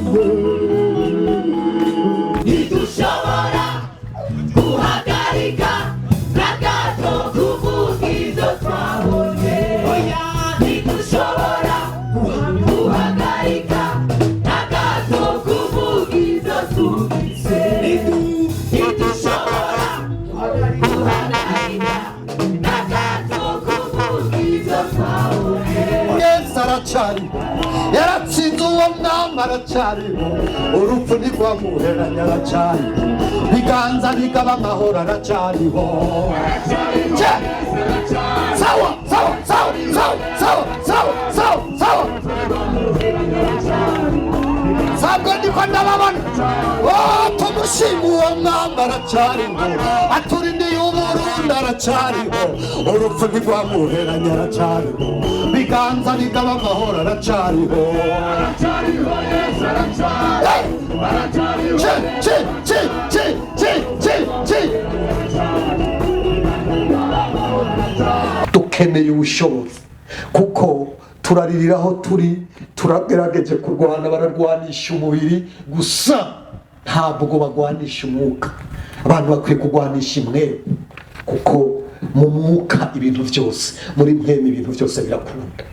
yangu nitushobora guhagarika nagato kuvugizo twabonye nitushobora guhagarika nagato kuvugizo tubise nitushobora guhagarika nagato kuvugizo twabonye saracari yaratsinze uwo mwami aracari urupfu ntirwamuheranya aracari biganza bikaba amahoro aracariho sawa sawa sawa sawa sawa sawa sawa sawa sabwo ndiko ndababona tumushima uwo mwami aracariho aturindiye uburundi aracariho urupfu ntirwamuheranya aracariho biganza bikaba amahoro aracariho Yesu aracariho dukeneye ubushobozi kuko turaririraho turi turagerageje kurwana bararwanisha umubiri gusa ntabwo bagwanisha umwuka abantu bakwiye kurwanisha imwe kuko mu mwuka ibintu byose muri mweme ibintu byose birakunda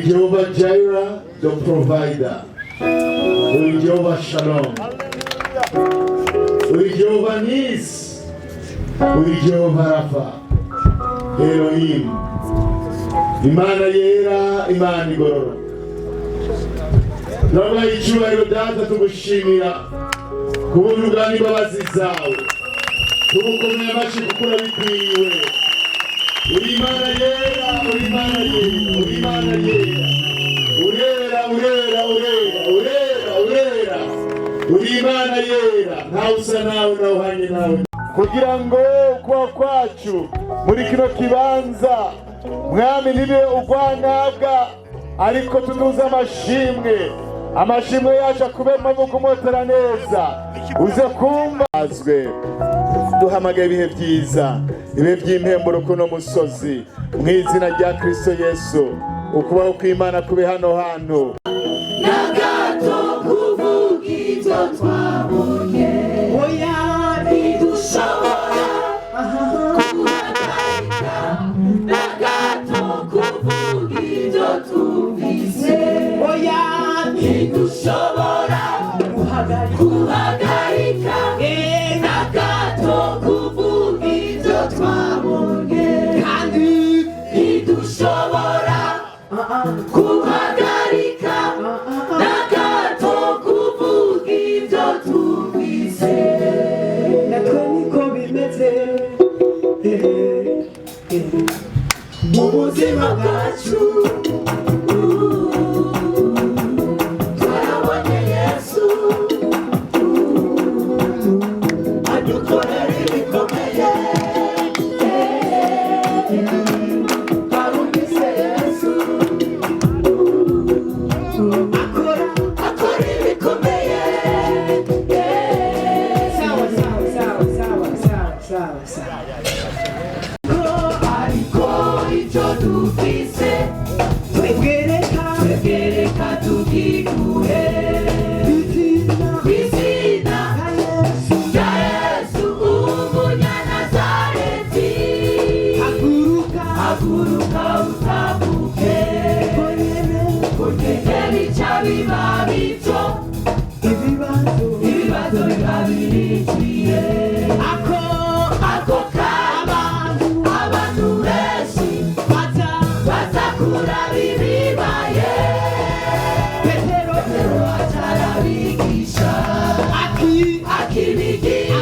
Jehovah Jireh, the provider. Jehovah Shalom. Jehovah Nis. Jehovah Rapha. Elohim. Imana yera, Imana igorora. Nabaha icyubahiro data tugushimira kubuntu bwawe n'imbabazi zawe. Tugukomeye amashyi kuko urabikwiriye. Uri Imana yera, uri Imana yera, uri Imana yera. Urera, urera, urera, urera, urera. Uri Imana yera, ntawe usa nawe nawe uhanye nawe. Kugira ngo ukuboko kwacu muri kino kibanza mwami ntibe ugwanabwa, ariko tuduze amashimwe yacu akube mavuko motera neza uze kumva azwe duhamagaye ibihe byiza, ibihe by'impemburo kuno musozi, mu izina rya Kristo Yesu. Ukubaho kw'Imana kube hano hantu. Nagato kuvuga ibyo twabonye, oya ntidushobora guhagarika. Nagato kuvuga ibyo twumvise, oya ntidushobora guhagarika. Nagato kuvuga ibyo twabonye, kandi ntidushobora guhagarika. Nagato kuvuga ibyo twumvise. Natwe niko bimeze mu buzima bwacu. Twarabonye Yesu adukorera ibikomeye. Twarumvise Yesu akora ibikomeye. Sawa sawa sawa sawa sawa sawa. Ariko icyo dufise twegereka tukiguhe kw'izina rya Yesu umunyanazareti. Haguruka utavuke kugeza bica biba bityo, ibibazo biba biriciye. Ako kaba abantu benshi baza kuraba ibibaye. Petero atarabigisha, akibigisha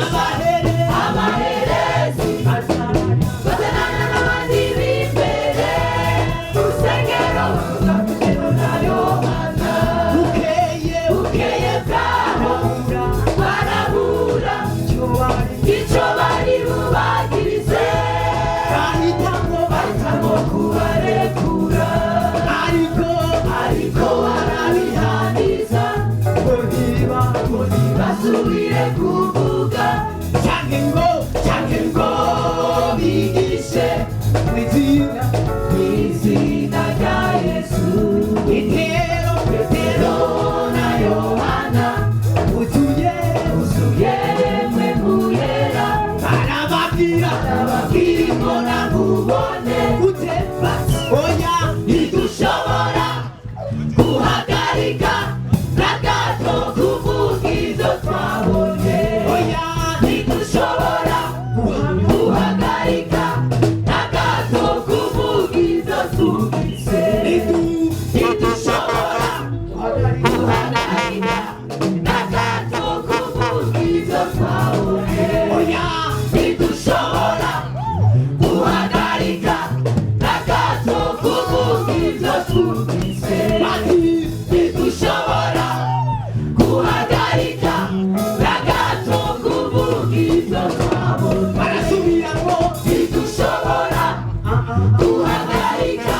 abaherezi bazanana n'abandi b'imbere mu rusengero na Yohana. Bukeye bwaho barabura icyo bari bubagirize, bahitamo kubarekura. Ariko barabihaniza ngo ntibasubire kuvuga canke ngo bigishe mw'izina rya Yesu. Petero na Yohana buzuye mwe muyera, barababwira imbona nkubone gute bati oya ntidushobora guhagarika. Nagato kuvuga ibyo twabonye, oya ntidushobora guhagarika. Nagato kuvuga ibyo twumvise, ntidushobora guhagarika. Nagato kuvuga ibyo twabonye, oya ntidushobora guhagarika. Nagato kuvuga ibyo twumvise, ntidushobora guhagarika. Nagato kuvuga ibyo twabonye, barasubiramo ntidushobora guhagarika.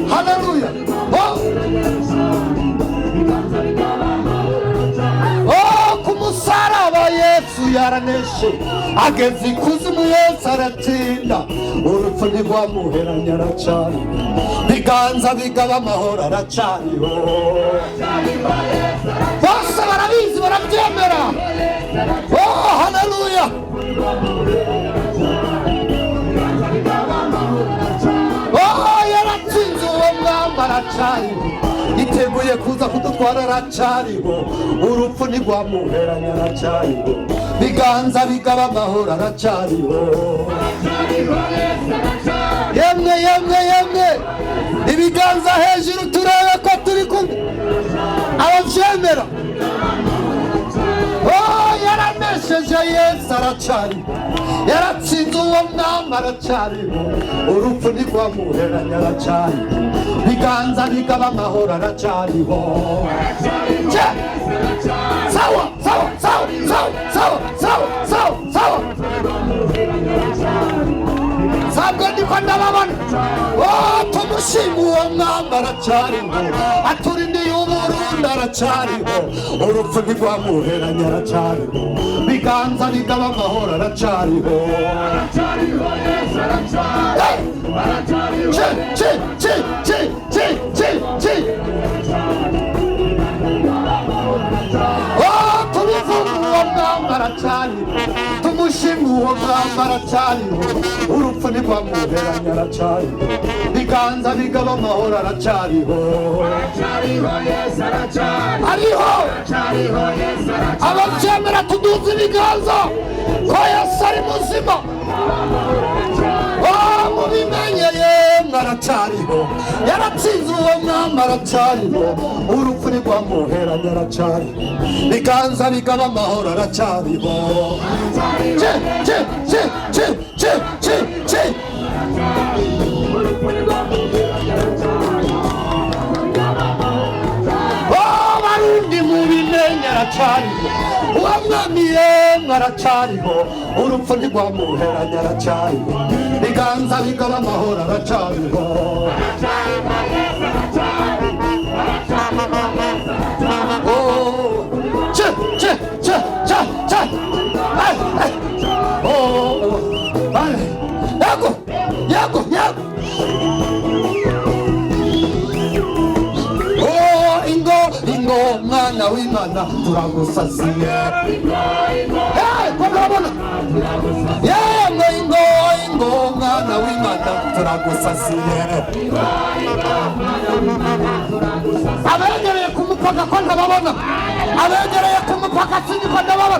Hallelujah. Oh, kumusaraba Yesu yaraneshe, ageze ikuzimu Yesu aratsinda, urupfu ntirwamuheranya aracari, biganza bigaba amahoro aracariho. Bose barabizi barabyemera. Oh, hallelujah. Iteguye kuza kudutwara aracariho, urupfu ntirwamuheranya aracariho, biganza bigaba amahoro aracariho. Yemwe yemwe yemwe, ibiganza hejuru turebe ko turi kumwe, abavyemera. Oh, yaranesheje Yesu aracariho, yaratsinze uwo mwami aracariho, urupfu ntirwamuheranya aracariho, biganza bigaba amahoro aracariho. Sawa sawa sawa sawa sawa sawa sawa sawa, sabwo ndiko ndababona. Oh, tumushime uwo mwami aracariho, aturindiye ubururu w'imana aracariho urupfu ntirwamuheranye aracariho biganza bigaba amahoro aracariho Yesu aracariho tubivuga uwo mwamba aracariho tumushima uwo mwamba aracariho urupfu ntirwamuheranye aracariho biganza bigaba amahoro aracariho Yesu aracariho ababyemera tuduze ibiganza ko Yesu ari muzima mubimenyeye aracariho yaratsinze uwo mwamba aracariho urupfu ntirwamuheranye aracariho biganza bigaba amahoro aracariho barundi mubimenye aracariho uwo mwami yemwe aracariho urupfu ntirwamuheranye aracariho biganza bigaba amahoro aracariho ingo mwana w'imana turagusasiye yemwe ingo mwana w'imana turagusasiye abegereye ku mupaka ko ntababona abegereye ku mupaka sinzi ko ndababona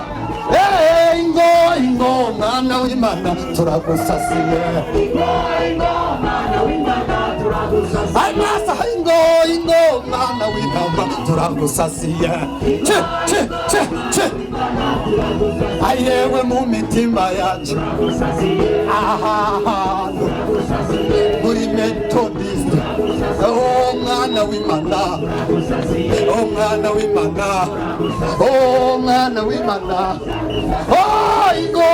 ingo mwana w'imana turagusasiye amasa ingo mwana w'imana turagusasiye ayewe mu mitima yacu ahantu muri metodist mwana w'imana mwana w'imana mwana w'imana ingo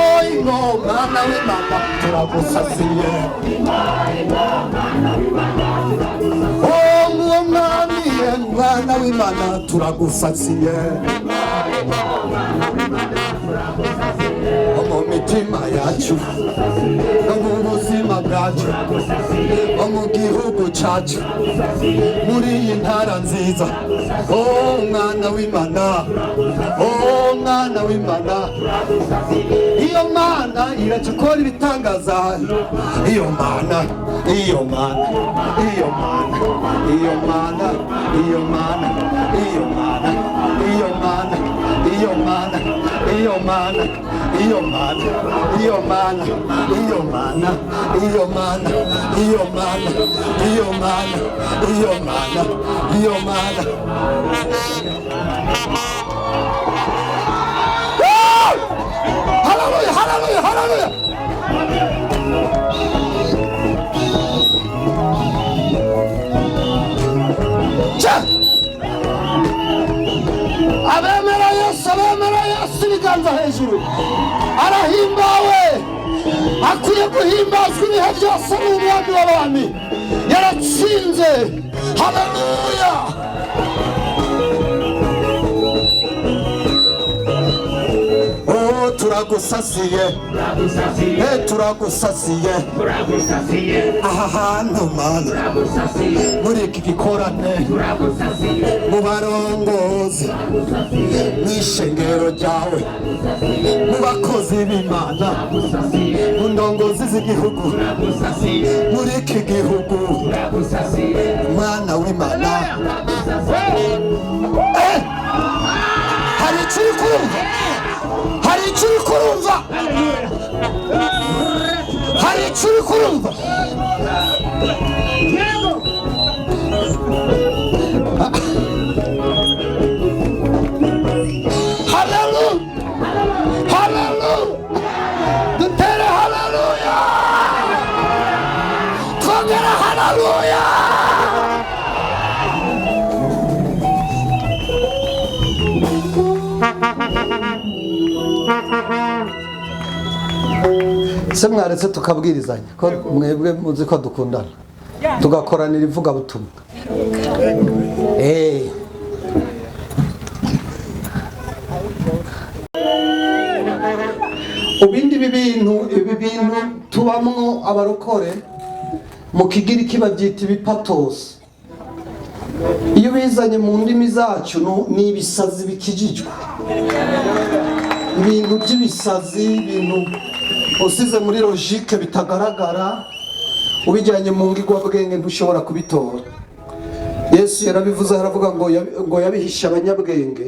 mwana w'imana turagusasiye uwo mwami mwana w'imana turagusasiye mu mitima yacu no mu buzima bwacu no mu gihugu cyacu muri iyi ntara nziza mwana w'imana mwana w'imana iyo mana iracikora ibitangaza iyo mana iyo mana iyo mana iyo mana iyo mana iyo mana iyo mana iyo mana iyo mana iyo mana iyo mana iyo mana iyo mana iyo mana iyo mana iyo mana iyo mana haleluya haleluya haleluya abemera Yesu ibiganza hejuru arahimbawe akwiye guhimbazwa ibihe byose n'umwami w'abami yaratsinze haleluya turagusasiye turagusasiye aha hantu mana muri iki gikorane mu barongozi mu ishengero ryawe mu bakozi b'Imana mu ndongozi z'igihugu muri iki gihugu mwana w'Imana hari icyo uri kurumva hari icyo uri kurumva hari icyo uri kurumva haleluya haleluya dutere haleluya twongera haleluya se mwaretse tukabwirizanya ko mwebwe muzi ko dukundana tugakoranira ivugabutumwa ubindi ibi bintu tubamwo abarokore mu kigiriki babyita ibipatosi. Iyo bizanye mu ndimi zacu ni ibisazi bikijijwe, ibintu by'ibisazi, ibintu usize muri logique bitagaragara, ubijyanye mu ngirwabwenge ntushobora kubitora. Yesu yarabivuze, aravuga ngo yabihisha abanyabwenge,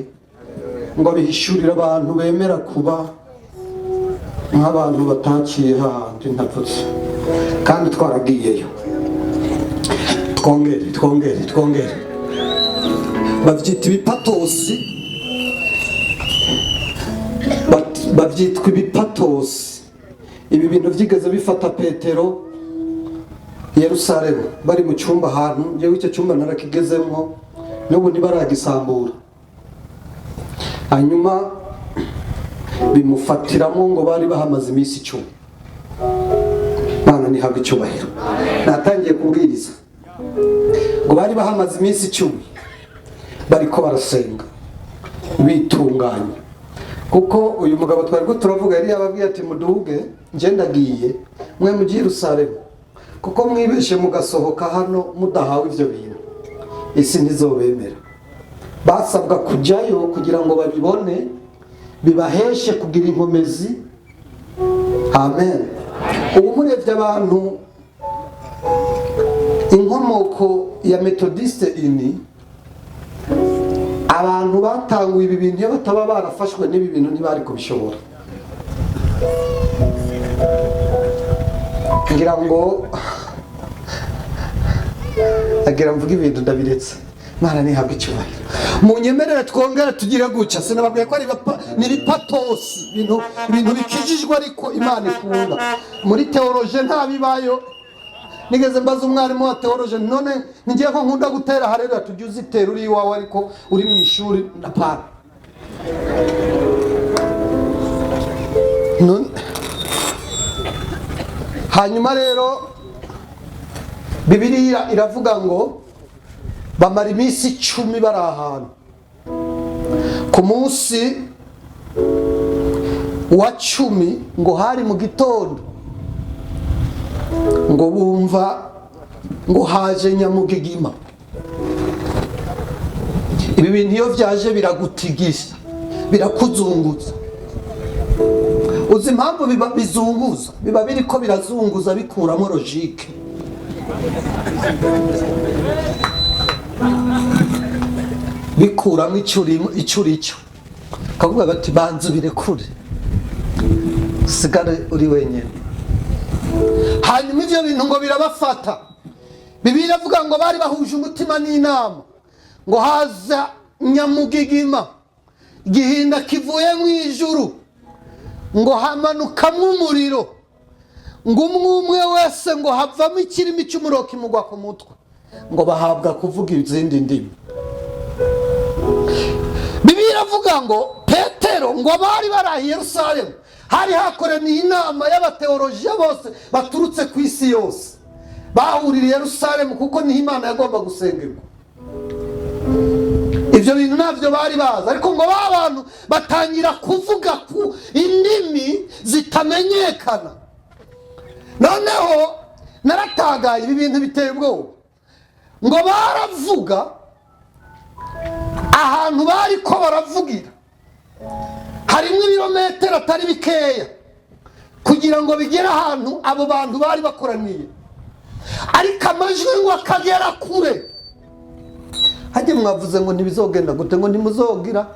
ngo abihishurire abantu bemera kuba nk'abantu bataciye hahandi ntavutse, kandi twaragiyeyo. Twongere babyita ibipatosi, babyitwa ibipatosi. Ibi bintu byigeze bifata Petero Yerusalemu, bari mu cyumba ahantu, njyewe icyo cyumba narakigezemo n'ubu ntibaragisambura. Hanyuma bimufatiramo ngo bari bahamaze iminsi 10. Bana nihabwa icyubahiro. Natangiye kubwiriza ngo bari bahamaze iminsi 10 bariko barasenga bitunganya, kuko uyu mugabo twari turavuga yari yababwiye ati muduge nje ndagiye, mwe mugiye Yerusalemu, kuko mwibeshe mugasohoka hano mudahawe ivyo bintu, isi ntizobemera. Basabwa kujyayo kugira ngo babibone, bibaheshe kugira inkomezi. Amen. Ubu murebye abantu, inkomoko ya Methodiste ini, abantu batanguye ibi bintu iyo bataba barafashwe n'ibi bintu ntibari kubishobora. Ngira ngo mvuga ibintu ndabiretse, Mana nihabwa icyubahiro. Munyemerere twongera tugire guca, sinababwiye ko ari n'ibipatosi, ibintu bikijijwe ariko Imana ikunda. Muri teoloje nta bibayo. Nigeze mbaza umwarimu wa teoloje, none ngiye ko nkunda gutera harera, tujye uzitera uri iwawe ariko uri mu ishuri ndapana. Hanyuma rero Bibiliya iravuga ngo bamara iminsi 10 bari ahantu. Ku munsi wa 10 ngo hari mu gitondo, ngo bumva ngo haje nyamugigima. Ibi bintu iyo byaje biragutigisha, birakuzunguza. Uzi impamvu bizunguza? Biba biriko birazunguza bikuramo logique. Bikuramo icyo kavuga bati banzu birekure sigare uri wenyine. Hanyuma ivyo bintu ngo birabafata. Bibiliya iravuga ngo bari bahuje umutima n'inama, ngo haza nyamugigima, gihinda kivuye mu ijuru, ngo hamanukamwo umuriro, ngo umwe wese ngo havamo ikirimi cy'umuroka imugwa ku mutwe, ngo bahabwa kuvuga izindi ndimi. Bibiliya iravuga ngo Petero ngo bari barahiye Yerusalemu, hari hakoraniye inama y'abateolojiya bose baturutse ku isi yose, bahuririye Yerusalemu kuko niho Imana yagomba gusengerwa. Ibyo bintu navyo bari baza, ariko ngo abantu batangira kuvuga ku indimi zitamenyekana. Noneho naratagaye, ibi bintu biteye ubwoba. Ngo baravuga ahantu bari ko baravugira harimo ibirometero atari bikeya kugira ngo bigere ahantu abo bantu bari bakoraniye, ariko amajwi ngo akagera kure. Hajye mwavuze ngo ntibizogenda gute? Ngo ntimuzogira,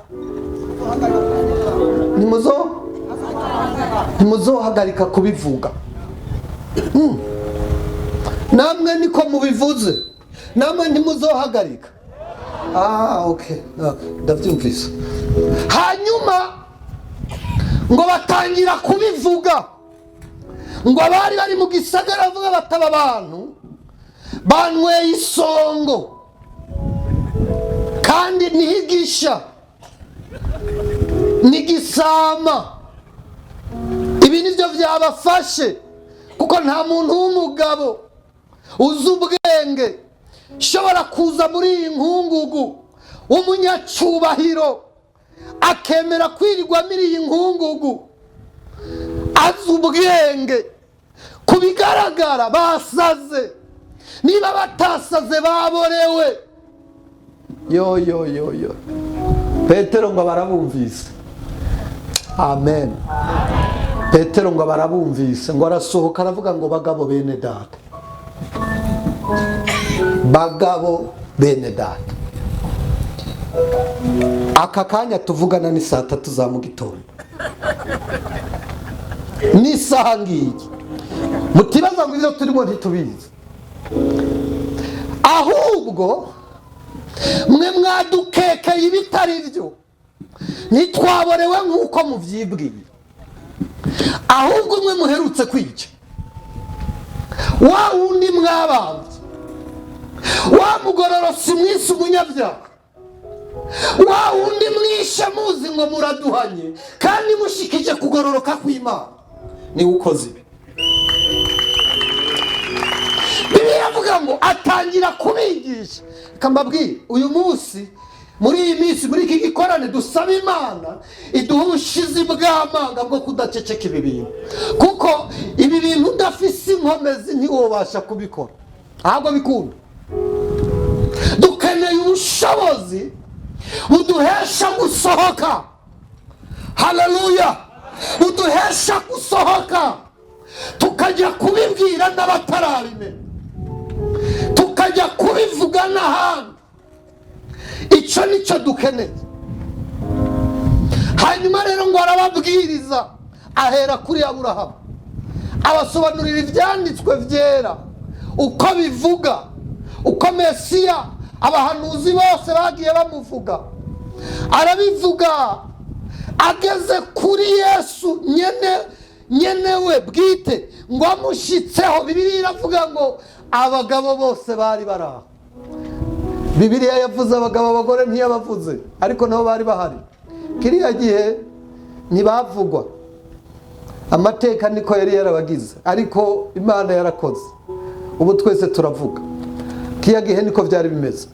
ntimuzohagarika kubivuga. Namwe niko mubivuze, namwe ntimuzohagarika. Okay, ndabyumvise. Hanyuma ngo batangira kubivuga, ngo bari mu gisagara bavuga bataba abantu banyweye isongo kandi nihigisha nigisama. Ibi nivyo byabafashe, kuko nta muntu w'umugabo uzi ubwenge shobora kuza muri iyi nkungugu w'umunyacyubahiro akemera kwirirwa muri iyi nkungugu azi ubwenge, ku bigaragara basaze, niba batasaze baborewe. Yo Petero ngo barabumvise. Amen. Petero ngo barabumvise, ngo arasohoka aravuga ngo bagabo bene data, bagabo bene data. Aka kanya tuvugana ni saa 3 za mu gitondo, ni saha ngiyi. Mutibaza ngo ibyo turimo ntitubizi, ahubwo mwe mwadukekeye ibitari byo, ntitwaborewe nk'uko muvyibwiye, ahubwo mwe muherutse kwica wa wundi mwabambye, wa mugororosi mwisi umunyabyaha, wa wundi mwishe muzi ngo muraduhanye kandi mushikije kugororoka kw'Imana, ni ukoze ibi. Bibiliya avuga ngo atangira kubigisha. Kambabwira uyu munsi, muri iyi minsi, muri iki gikorane, dusaba Imana iduha ubushizi bw'amanga bwo kudaceceka ibi bintu, kuko ibi bintu udafise inkomezi ntiwobasha kubikora, ahubwo bikunda. Dukeneye ubushobozi buduhesha gusohoka. Haleluya! Buduhesha gusohoka tukajya kubibwira n'abatarabimenya, tukajya kubivuga n'ahandi. Icyo nicyo dukeneye. Hanyuma rero ngo arababwiriza, ahera kuri Aburahamu, abasobanurira ibyanditswe byera uko bivuga, uko Mesiya abahanuzi bose bagiye bamuvuga. Arabivuga ageze kuri Yesu nyene we bwite, ngo amushitseho. Bibiliya iravuga ngo abagabo bose bari baraho. Bibiliya yavuze abagabo, abagore ntiyabavuze, ariko nabo bari bahari. Kiriya gihe ntibavugwa, amateka niko yari yarabagize, ariko Imana yarakoze. Ubu twese turavuga. Kiriya gihe niko byari bimeze.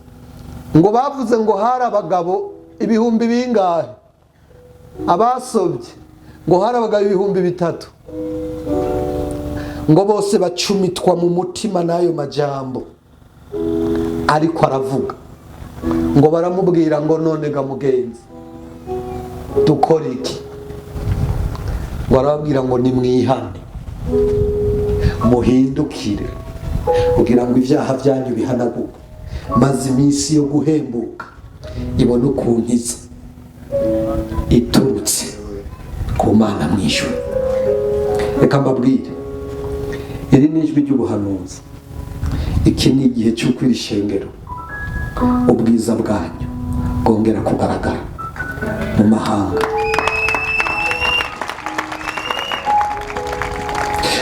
Ngo bavuze ngo hari abagabo ibihumbi bingahe, abasobye ngo hari abagabo 3,000, ngo bose bacumitwa mu mutima n'ayo majambo. Ariko aravuga ngo baramubwira ngo none ga mugenzi dukora iki? Ngo arababwira ngo nimwihane muhindukire kugira ngo ibyaha byanyu bihanagurwe, maze iminsi yo guhembuka ibone ukunkiza iturutse ku Mana mwijuru. Reka mbabwire, iri ni ijwi ry'ubuhanuzi. Iki ni igihe cy'uko iri shengero ubwiza bwanyu bwongera kugaragara mu mahanga.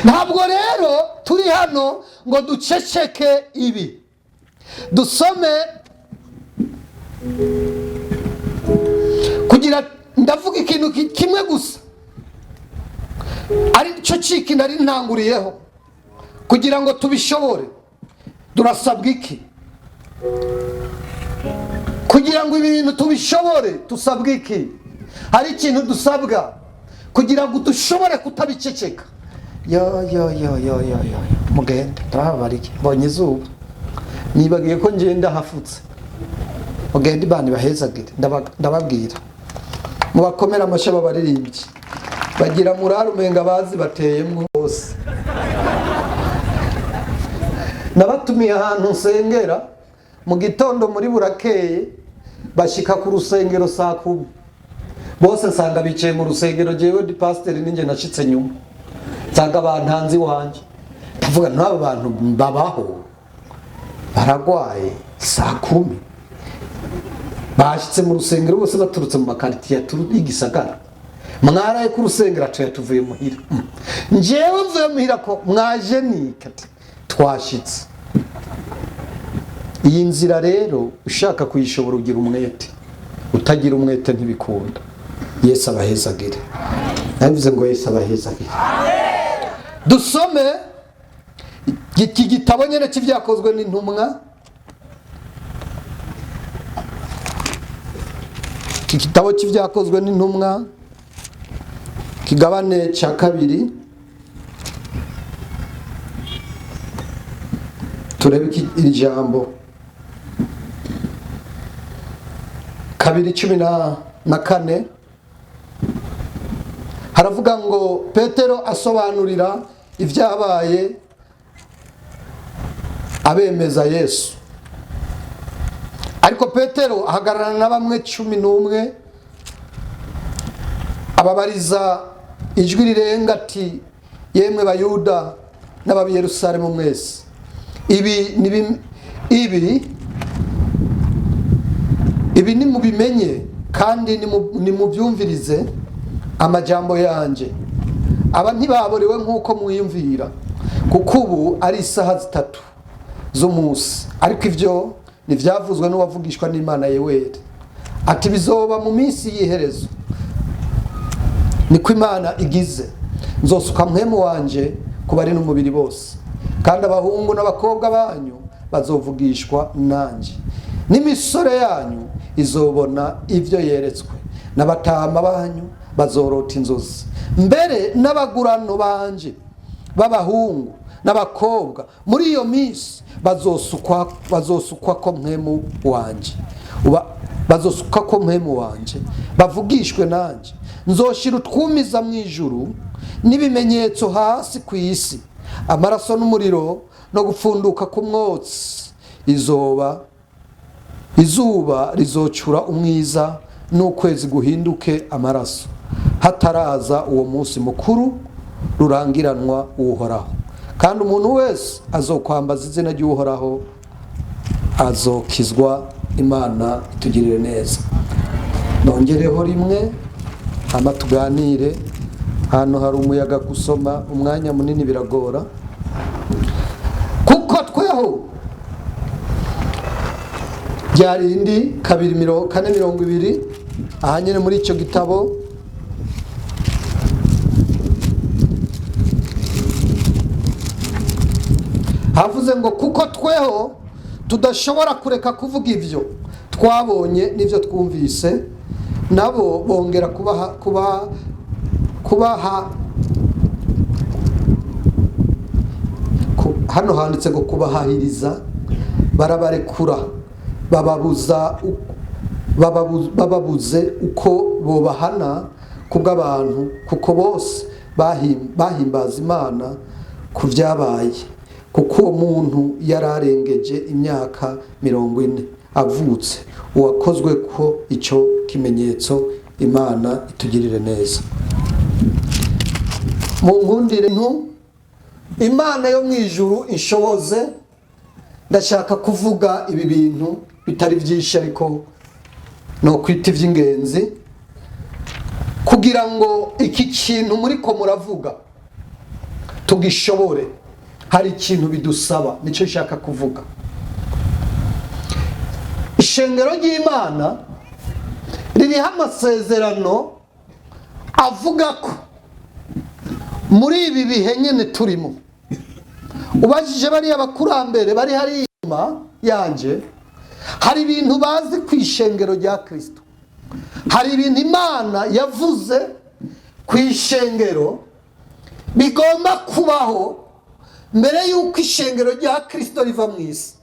Ntabwo rero turi hano ngo duceceke ibi. Dusome kugira, ndavuga ikintu kimwe gusa, ari cyo ciki nari ntanguriyeho. Kugira ngo tubishobore durasabwa iki? Kugira ngo ibintu tubishobore tusabwa iki? Hari ikintu dusabwa kugira ngo dushobore kutabiceceka. Mugende ndababarike, mbonye izuba, nibagiye ko ngenda hafutse. Mugende bani bahezagire, ndababwira. Mubakomera amashyi abaririmbyi, bagira muraro umenga bazi bateyemwo bose. Nabatumiye ahantu nsengera mu gitondo muri burakeye, bashika ku rusengero saa 10. Bose nsanga bicaye mu rusengero, jewe di pastor ninjye nashitse nyuma. Nsanga bantanzi wanje, ndavuga n'abo bantu babaho baragwaye saa 10. Bashitse mu rusengero bose baturutse mu makaritiya y'igisagara. Mwaraye ku rusengero tuvuye muhira. Njewe mvuye muhira ko mwaje nikati twashitse. Iyi nzira rero ushaka kuyishobora ugira umwete, utagira umwete ntibikunda. Yesu abahezagire. Nabivuze ngo Yesu abahezagire. Dusome iki gitabo nyene cy'ibyakozwe n'intumwa. Iki gitabo cy'ibyakozwe n'intumwa kigabane cya kabiri turebe iri jambo 2:14 haravuga ngo Petero asobanurira ibyabaye abemeza Yesu. Ariko Petero ahagararana na bamwe 11 ababariza ijwi rirenga ati, yemwe Bayuda n'ababi Yerusalemu mwese, ibi ni mubimenye kandi ni mubyumvirize amajambo yanje. Aba ntibaborewe nk'uko mwiyumvira, kuko ubu ari isaha 3 z'umunsi. Ariko ivyo nivyavuzwe n'uwavugishwa n'Imana Yeweri ati, bizoba mu minsi y'iherezo, niko Imana igize, nzosuka mpwemu wanje ku bari n'umubiri bose, kandi abahungu n'abakobwa banyu bazovugishwa nanje, n'imisore yanyu izobona ivyo yeretswe, n'abatama banyu bazorota inzozi, mbere n'abagurano banje b'abahungu n'abakobwa muri iyo minsi bazosukwa ko mpwemu wanje, bazosukwa ko mpwemu wanje bavugishwe nanje. Nzoshira utwumiza mu ijuru n'ibimenyetso hasi ku isi, amaraso n'umuriro no gupfunduka k'umwotsi. Izuba rizocura umwiza n'ukwezi guhinduke amaraso, hataraza uwo munsi mukuru rurangiranwa uhoraho. Kandi umuntu wese azokwambaza izina ry'uhoraho azokizwa. Imana itugirire neza. Nongereho rimwe hama tuganire. Hano hari umuyaga, gusoma umwanya munini biragora, kuko tweho ryarindi 2:420 ahanyene muri icyo gitabo havuze ngo, kuko tweho tudashobora kureka kuvuga ivyo twabonye n'ivyo twumvise, nabo bongera kubaha hano handitse ngo kubahahiriza, barabarekura bababuze uko bobahana kubw'abantu, kuko bose bahimbaza Imana ku byabaye, kuko uwo muntu yararengeje imyaka 40 avutse, uwakozwe ko icyo kimenyetso. Imana itugirire neza. Mu nkundire Imana yo mu ijuru inshoboze, ndashaka kuvuga ibi bintu bitari byinshi, ariko no kwita iby'ingenzi, kugira ngo iki kintu muri ko muravuga tugishobore. Hari ikintu bidusaba, nicyo nshaka kuvuga. Ishengero ry'Imana ririho amasezerano avuga ko muri ibi bihe nyene turimo, ubajije bariya abakurambere bari hari inyuma yanje, hari ibintu bazi ku ishengero rya Kristo, hari ibintu Imana yavuze ku ishengero bigomba kubaho mbere y'uko ishengero rya Kristo riva mu isi.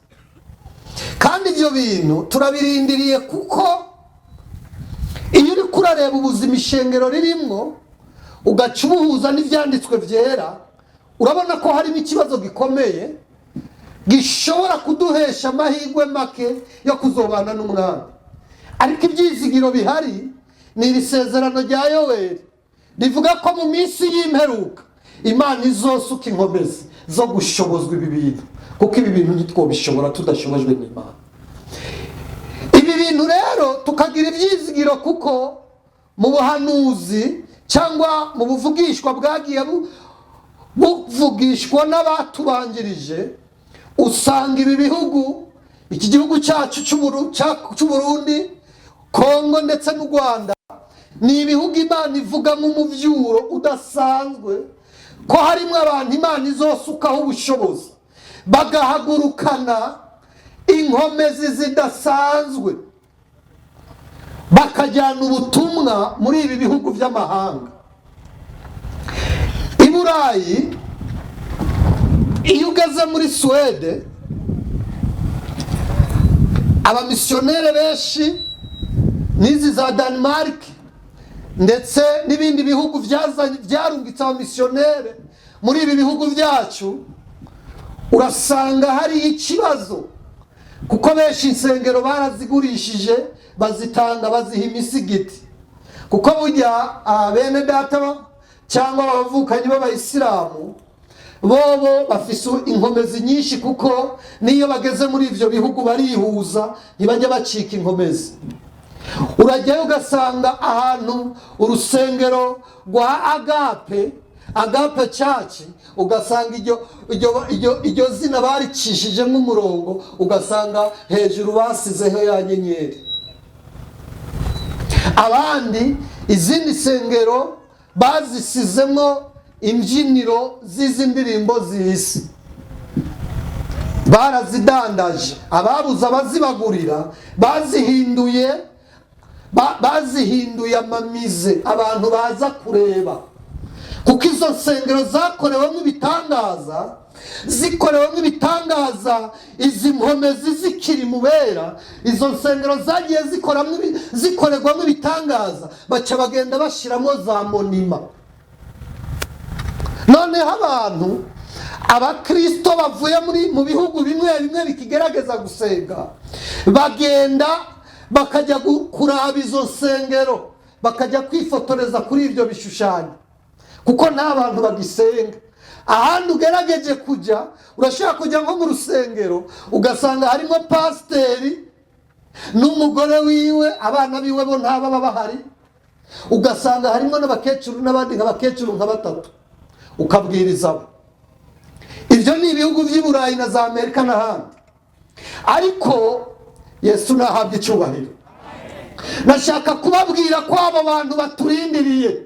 Kandi ibyo bintu turabirindiriye, kuko iyo uri kurareba ubuzima ishengero ririmo ugaca ubuhuza n'ivyanditswe vyera, urabona ko harimo ikibazo gikomeye gishobora kuduhesha amahirwe make yo kuzobana n'Umwami. Ariko ibyizigiro bihari ni iri sezerano rya Yoweri rivuga ko mu minsi y'imperuka Imana izosuka inkomezi zo gushobozwa ibi bintu, kuko ibi bintu ntitwobishobora tudashobojwe n'Imana. Ibi bintu rero tukagira ibyizigiro, kuko mu buhanuzi cyangwa mu buvugishwa bwagiye buvugishwa n'abatubanjirije, usanga ibi bihugu, iki gihugu cyacu cy'u Burundi, Kongo ndetse n'u Rwanda, ni ibihugu Imana ivuga nk'umuvyuro udasanzwe, ko harimo abantu Imana izosukaho ubushobozi bagahagurukana inkomezi zidasanzwe, bakajyana ubutumwa muri ibi bihugu by'amahanga. Burayi iyo ugeze muri Suwede abamisiyoneri benshi n'izi za Denmark ndetse n'ibindi bihugu byarungitse abamisiyoneri muri ibi bihugu byacu, urasanga hari ikibazo kuko benshi insengero barazigurishije bazitanga baziha imisigiti, kuko burya bene data cyangwa abavukanyi b'abayisilamu bobo bafise inkomezi nyinshi, kuko niyo bageze muri ivyo bihugu barihuza ntibajya bacika inkomezi. Urajyayo ugasanga ahantu urusengero rwa Agape Church, ugasanga iryo zina baricishije nk'umurongo, ugasanga hejuru basizeho ya nyenyeri. Abandi izindi sengero bazisizemo imbyiniro z'izi ndirimbo z'isi, barazidandaje, ababuze abazibagurira bazihinduye amamize abantu baza kureba, kuko izo nsengero zakorewemo ibitangaza, zikorewemo ibitangaza, izi nkomezi zikiri mu bera, izo nsengero zagiye zikorerwamo ibitangaza, baca bagenda bashiramo za monima. Noneho abantu abakristo bavuye mu bihugu bimwe bimwe bikigerageza gusenga, bagenda bakajya kuraba izo nsengero, bakajya kwifotoreza kuri ibyo bishushanyo, kuko nta bantu bagisenga. Ahandi ugerageje kujya, urashaka kujya nko mu rusengero ugasanga harimo pasiteri n'umugore wiwe, abana biwe bo ntaba bahari, ugasanga harimo n'abakecuru n'abandi nk'abakecuru nka batatu, ukabwirizamo. Ibyo ni ibihugu by'i Burayi na za Amerika n'ahandi, ariko Yesu nahabwe icyubahiro. Nashaka kubabwira ko abo bantu baturindiriye.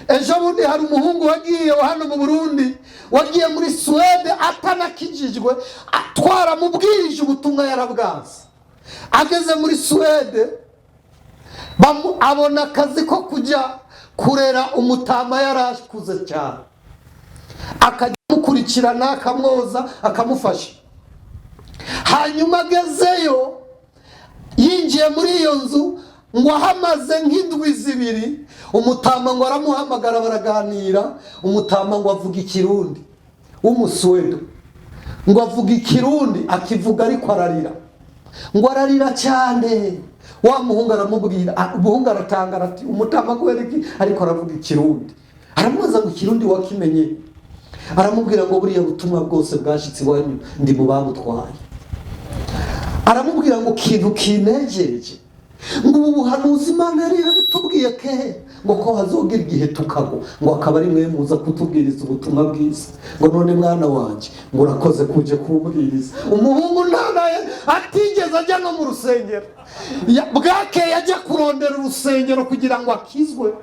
Ejo bundi hari umuhungu wagiye hano mu Burundi, wagiye muri Suwede atanakijijwe, twaramubwirije ubutumwa yarabwanze. Ageze muri Suwede abona akazi ko kujya kurera umutama yarakuze cyane, akamukurikirana, akamwoza, akamufasha. Hanyuma agezeyo, yinjiye muri iyo nzu, ngo ahamaze nk'indwi zibiri, umutama ngo aramuhamagara baraganira. Umutama ngo avuga ikirundi, w'Umuswedo, ngo avuga ikirundi, akivuga ariko ararira, ngo ararira cyane. Wa muhungu aramubwira, umuhungu aratangara ati umutama kubera iki ariko aravuga ikirundi? Aramubaza ngo ikirundi wakimenye? Aramubwira ngo buriya butumwa bwose bwashitse iwanyu ndi mu babutwaye. Aramubwira ngo kintu kinejeje, ngo ubu buhanuzi Imana yari yarabutubwiye ke, ngo ko hazogera igihe tukagwa, ngo akaba ari mwe muza kutubwiriza ubutumwa bwiza. Ngo none mwana wanje, ngo urakoze kuje kubwiriza. Umuhungu ntanaye atigeze ajya no mu rusengero, bwake yajya kurondera urusengero kugira ngo akizwe.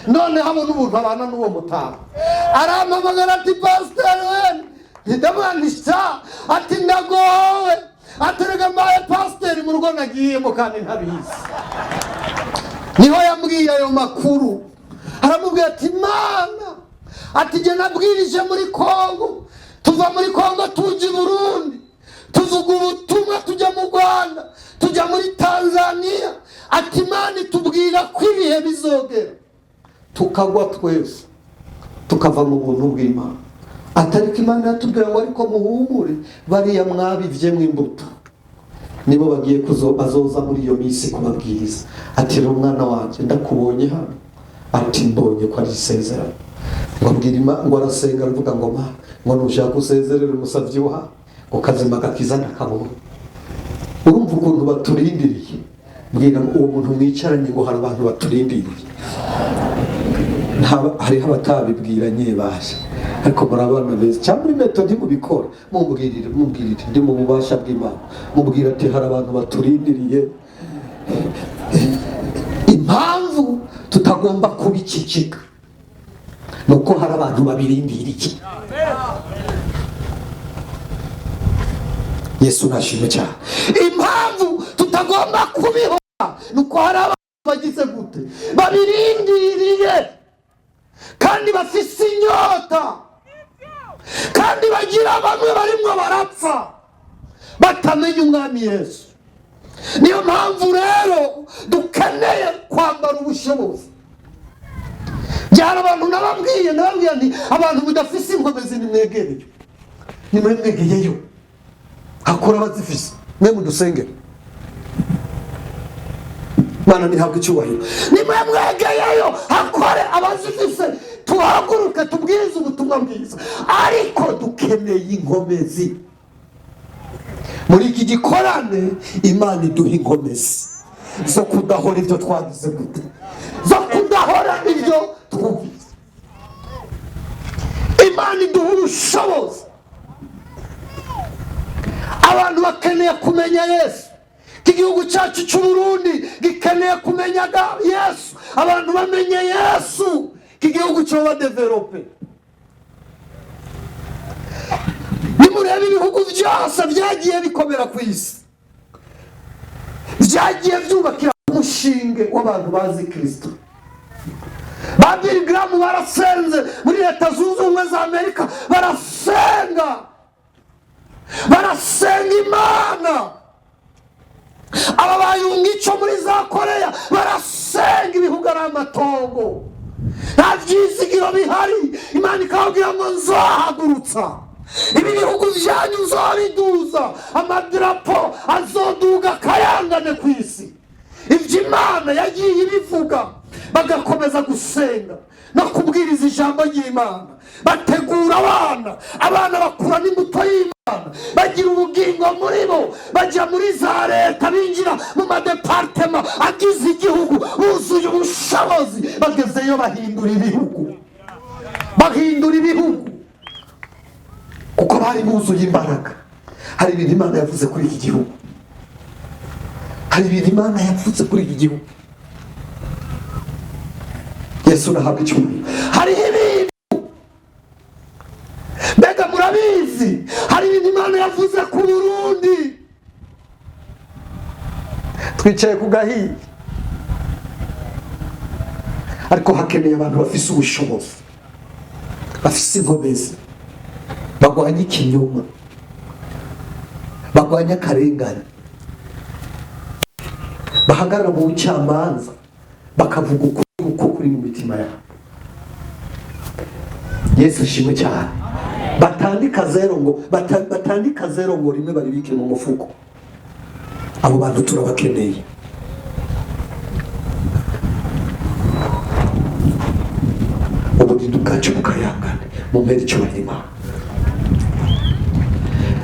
None habona ubuntu abana n'uwo mutama, arampamagara ati pasiteri we ndamwandisha, ati ndagowe, aterega mbaye pasiteri mu rugo nagiyemo kandi ntabizi. Niho yambwiye ayo makuru, aramubwira ati Mana, ati jye nabwirije muri Kongo, tuva muri Kongo tujya i Burundi, tuvuga ubutumwa tujya mu Rwanda, tujya muri Tanzania, ati Imana itubwira ko ibihe bizogera tukagwa twese tukava mu buntu bw'Imana. Atariko Imana yatubwira ngo ariko muhumure, bariya mwabivye mw'imbuto nibo bagiye bazoza muri iyo minsi kubabwiriza. Ati rero mwana wanje ndakubonye hano, ati mbonye ko ari isezerano. Ngo abwira Imana, ngo arasenga aravuga ngo Mana, ngo nushaka usezerere umusavyi wa ngo kazima gakiza ndakabona. Urumva ukuntu baturindiriye? Mbwira uwo muntu mwicaranye ngo hari abantu baturindiriye. Hariho abatabibwira nyebasha, ariko murabana beza cyangwa muri meto ntimubikora, mubwirire ndi mu bubasha bw'Imana, mubwira ati hari abantu baturindiriye. Impamvu tutagomba kubicicika nuko hari abantu babirindiriye. Yesu nashimwe cyane. Impamvu tutagomba kubihora nuko hari abantu bagize gute babirindiriye. kandi bafise inyota, kandi bagira bamwe barimwo barapfa batamenya umwami Yesu. Niyo mpamvu rero dukeneye kwambara ubushobozi. Byara abantu nababwiye nti abantu mudafise inkomezi nimwegereyo, nimwegereyo hakora bazifise, mwe mudusengere. Mana nihabwe icyubahiro. Nimwegereyo hakore abazifise, tuhaguruke tubwirize ubutumwa bwiza. Ariko dukeneye inkomezi. Muri iki gikorane Imana iduha inkomezi zo kudahora ibyo twagize gute, zo kudahora ibyo twumvise. Imana iduha ubushobozi. Abantu bakeneye kumenya Yesu. Igihugu cyacu cy'u Burundi gikeneye kumenya Yesu. Abantu bamenye Yesu, igihugu cyo badevelope. Nimurebe ibihugu byose byagiye bikomera ku isi, byagiye byubakira umushinge w'abantu bazi Kristo. Ba Billy Graham barasenze muri Leta Zunze Ubumwe za Amerika, barasenga Imana. Aba bayungico muri za Koreya barasenga ibihugu ari amatongo, nta byizigiro bihari. Imana ikababwira ngo nzohagurutsa ibi bihugu byanyu, nzobiduza, amadarapo azoduga akayangane ku isi. Ibyo Imana yagiye ibivuga, bagakomeza gusenga no kubwiriza ijambo ry'Imana. Bategura abana bakura n'imbuto y'Imana, bagira ubugingo muri bo, bajya muri za leta, binjira mu madepartema agize igihugu, buzuye ubushobozi. Bagezeyo bahindura ibihugu kuko bari buzuye imbaraga. Hari ibintu Imana yavuze kuri iki gihugu, Yesu nahabwa icyubahiro. Hariho ibintu, mbega murabizi, hari ibintu Imana yavuze ku Burundi. Twicaye ku gahiye, ariko hakeneye abantu bafise ubushobozi, bafise inkomezi, bagwanya ikinyoma, bagwanya akarengane, bahagarara mu bucamanza bakavuga uko kuri mu mitima yabo. Yesu ashimwe cyane. Batandika zero ngo rimwe baribike mu mufuko. Abo bantu turabakeneye. Ubugingo bwacu bukayangane mu mpera icyubahiro Imana.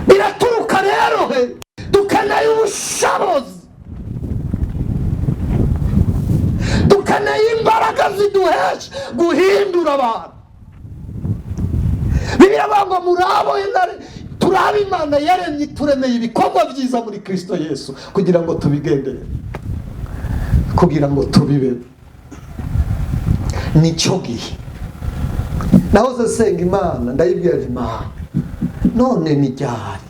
Biraturuka rero, dukeneye ubushobozi, dukeneye imbaraga ziduhesha guhindura abantu. Bibiliya ngo murabo turaba Imana yaremye, turemeye ibikorwa byiza muri Kristo Yesu kugira ngo tubigendere, kugira ngo tubibe. Nicyo gihe nahoze senga Imana, ndayibwira Imana, none ni ryari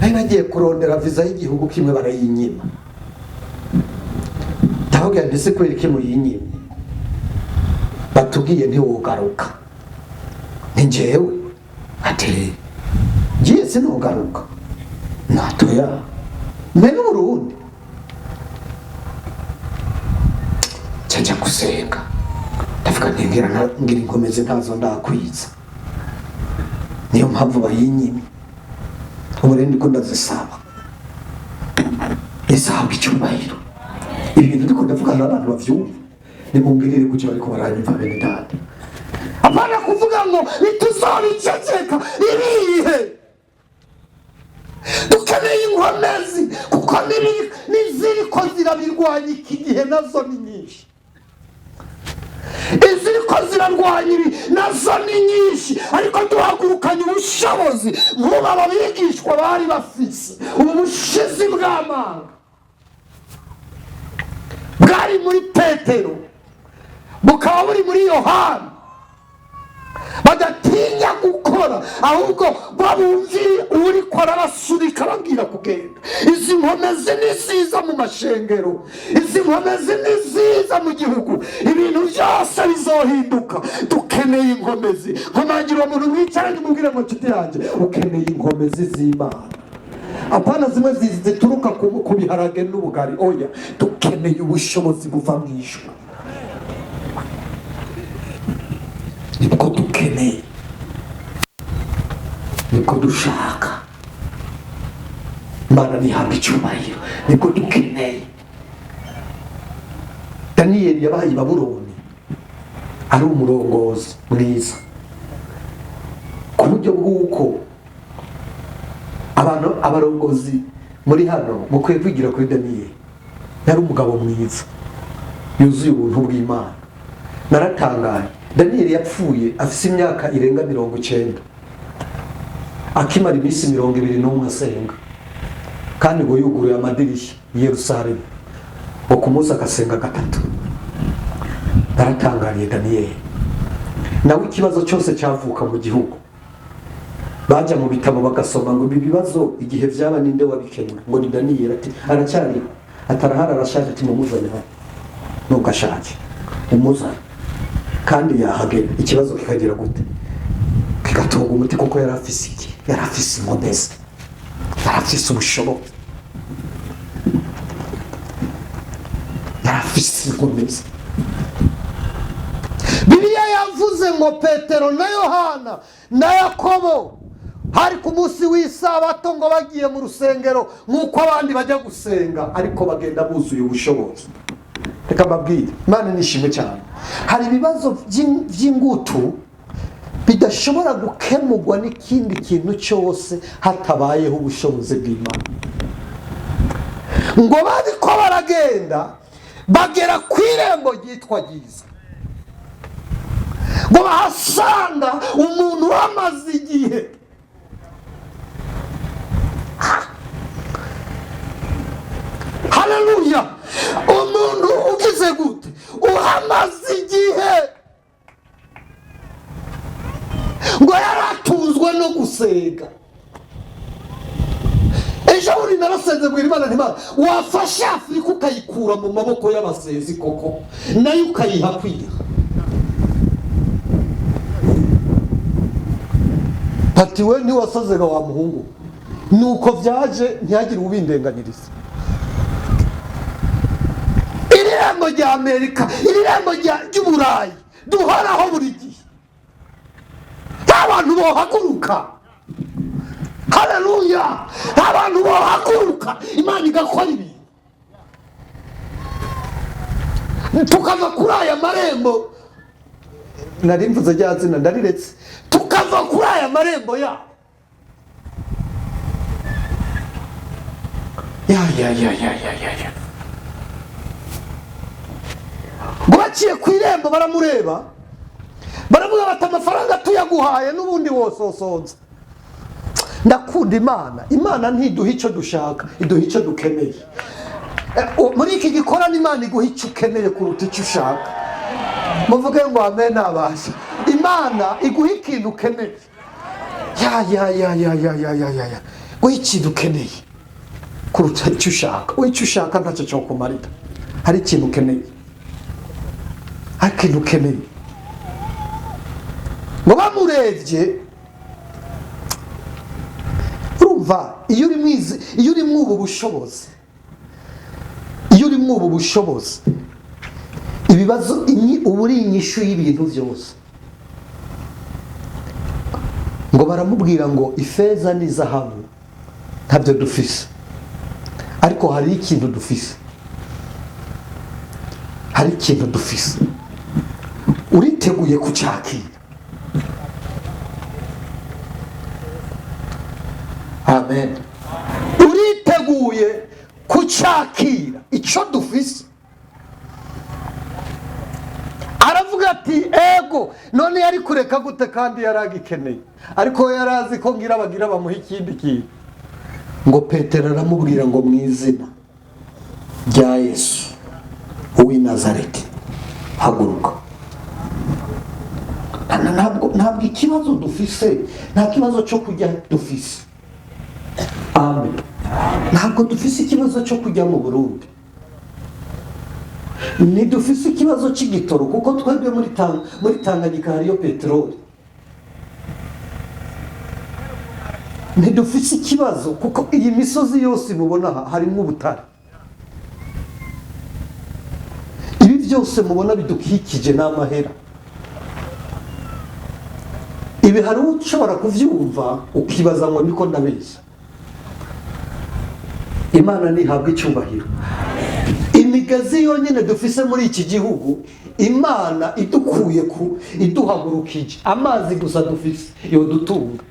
nari nagiye kurondera viza y'igihugu kimwe barayinyima. Ndababwira ndetse kweri ko muyinyimye, batubwiye ntiwogaruka. Ni njyewe ati ngiye sinugaruka, natoya mbere Burundi cyajya gusenga. Ndavuga ngira inkomezi ntazo ndakwiza, niyo mpamvu bayinyimye. Ubu rero ndiko ndazisaba, isahabwa icyubahiro. Ibintu ndiko ndavuga n'abantu bavyumva, nimumbwirire kuki bariko baranyumva bene data. Apana kuvuga ngo nituzobiceceka ibihe. Dukeneye inkomezi kuko niziriko zirabirwanya iki gihe, nazo ni nyinshi. Iziriko zirarwanya ibi nazo ni nyinshi, ariko duhagurukanye ubushobozi nk'ubu abigishwa bari bafise. Ubu bushizi bw'amanga bwari muri Petero, bukaba buri muri Yohana, badatinya gukora, ahubwo babumvire uri ko arabasunika babwira kugenda. Izi nkomezi ni ziza mu mashengero, izi nkomezi ni ziza mu gihugu, ibintu byose bizohinduka. Dukeneye inkomezi. Nkomangira umuntu mwicaranye umubwire ngo nshuti yanjye, ukeneye inkomezi z'Imana, apana zimwe zituruka ku biharage n'ubugari. Oya, dukeneye ubushobozi buva mu ijuru. Nibwo dukeneye, nibwo dushaka. Imana nihabwe icyubahiro. Nibwo dukeneye. Daniyeli yabaye i Babuloni ari umurongozi mwiza, ku buryo bw'uko abarongozi muri hano mukwiye kwigira kuri Daniyeli. Yari umugabo mwiza yuzuye ubuntu bw'Imana. Naratangaye. Daniyeli yapfuye afite imyaka irenga 90, akimara iminsi 21 asenga, kandi ngo yuguruye amadirishya i Yerusalemu, ngo ku munsi agasenga 3. Naratangariye Daniyeli. Nawe ikibazo cyose cyavuka mu gihugu, bajya mu bitabo bagasoma ngo ibi bibazo igihe byaba ninde wabikemura, ngo ni Daniyeli. Ati aracyari, atarahara, arashaje. Ati mumuzane hano, ntukashake umuzane. Kandi yahagera ikibazo kikagira gute, kigatunga umuti, kuko yari afise iki, yari afise inkomezi, yari afise ubushobozi, yari afise inkomezi. Bibiliya yavuze ngo Petero na Yohana na Yakobo hari ku munsi w'isabato ngo bagiye mu rusengero nk'uko abandi bajya gusenga, ariko bagenda buzuye ubushobozi. Reka mbabwire, Imana nishimwe cyane. Hari ibibazo by'ingutu bidashobora gukemurwa n'ikindi kintu cyose hatabayeho ubushobozi bw'Imana. Ngo bariko baragenda bagera ku irembo ryitwa Ryiza, ngo bahasanga umuntu wamaze igihe. Haleluya! Umuntu ugize gute, uhamaze igihe, ngo yaratunzwe no gusenga. Ejo uri narasenze ngo Imana ntimana wafasha Afurika ukayikura mu maboko y'abasezi koko, nayo ukayiha kwiha. Ati we ntiwasazega wa muhungu, nuko byaje ntihagire ubindenganiriza. Irembo rya Amerika, irembo ry'Uburayi duhoraho buri gihe, abantu bohaguruka. Haleluya! Abantu bohaguruka, Imana igakora ibintu, tukava kuri aya marembo. Nari mvuze rya zina ndariretse. Tukava kuri aya marembo ya ngo baciye ku irembo baramureba, baravuga bati amafaranga tuyaguhaye n'ubundi wososonza. Ndakunda Imana. Imana ntiduha icyo dushaka, iduha icyo dukeneye. Muri iki gikorana Imana iguha icyo ukeneye kuruta icyo ushaka. Muvuge ngo amen abasha. Imana iguha ikintu ukeneye. Guha ikintu ukeneye kuruta icyo ushaka. Icyo ushaka ntacyo cyo kumarira. Hari ikintu ukeneye, hari ikintu ukeneye. Ngo bamurebye, urumva, iyo uri mwubu bushobozi, iyo uri mwubu bushobozi, ibibazo uba uri inyishu y'ibintu byose. Ngo baramubwira ngo ifeza n'izahabu ntabyo dufise, ariko hari ikintu dufise, hari ikintu dufise. Uriteguye kucyakira? Amen. Uriteguye kucyakira icyo dufise? Aravuga ati ego. None yari kureka gute kandi yaragikeneye? Ariko yarazi ko ngira bagira bamuha ikindi kintu. Ngo Petero aramubwira ngo mu izina rya Yesu uw'i Nazareti haguruka. ntabwo ikibazo dufise nta kibazo cyo kujya dufise. Amen. Ntabwo dufise ikibazo cyo kujya mu Burundi, ntidufise ikibazo cy'igitoro kuko twebwe muri Tanganyika hariyo peteroli. Ntidufise ikibazo kuko iyi misozi yose mubona harimo ubutare. Ibi byose mubona bidukikije n'amahera. Ibi hari ushobora kuvyumva ukibaza ngo niko ndabeshya. Imana ntihabwa icyubahiro. Imigazi yonyine dufise muri iki gihugu, Imana idukuye iduhagurukije. Amazi gusa dufise yodutunga.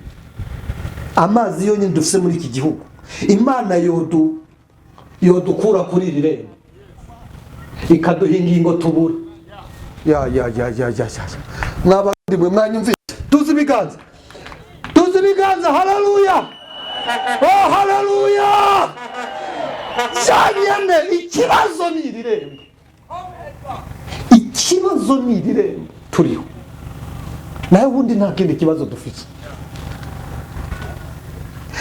Amazi yonyine dufise muri iki gihugu, Imana yodukura kuri iri rembo ikaduha ingingo tubura. Mwabandi mwe mwanyumvise? Tuzi ibiganza. Haleluya, oh haleluya. Cyanyene ikibazo ni iri rembo, ikibazo ni iri rembo turiho, nawe ubundi nta kindi kibazo dufite.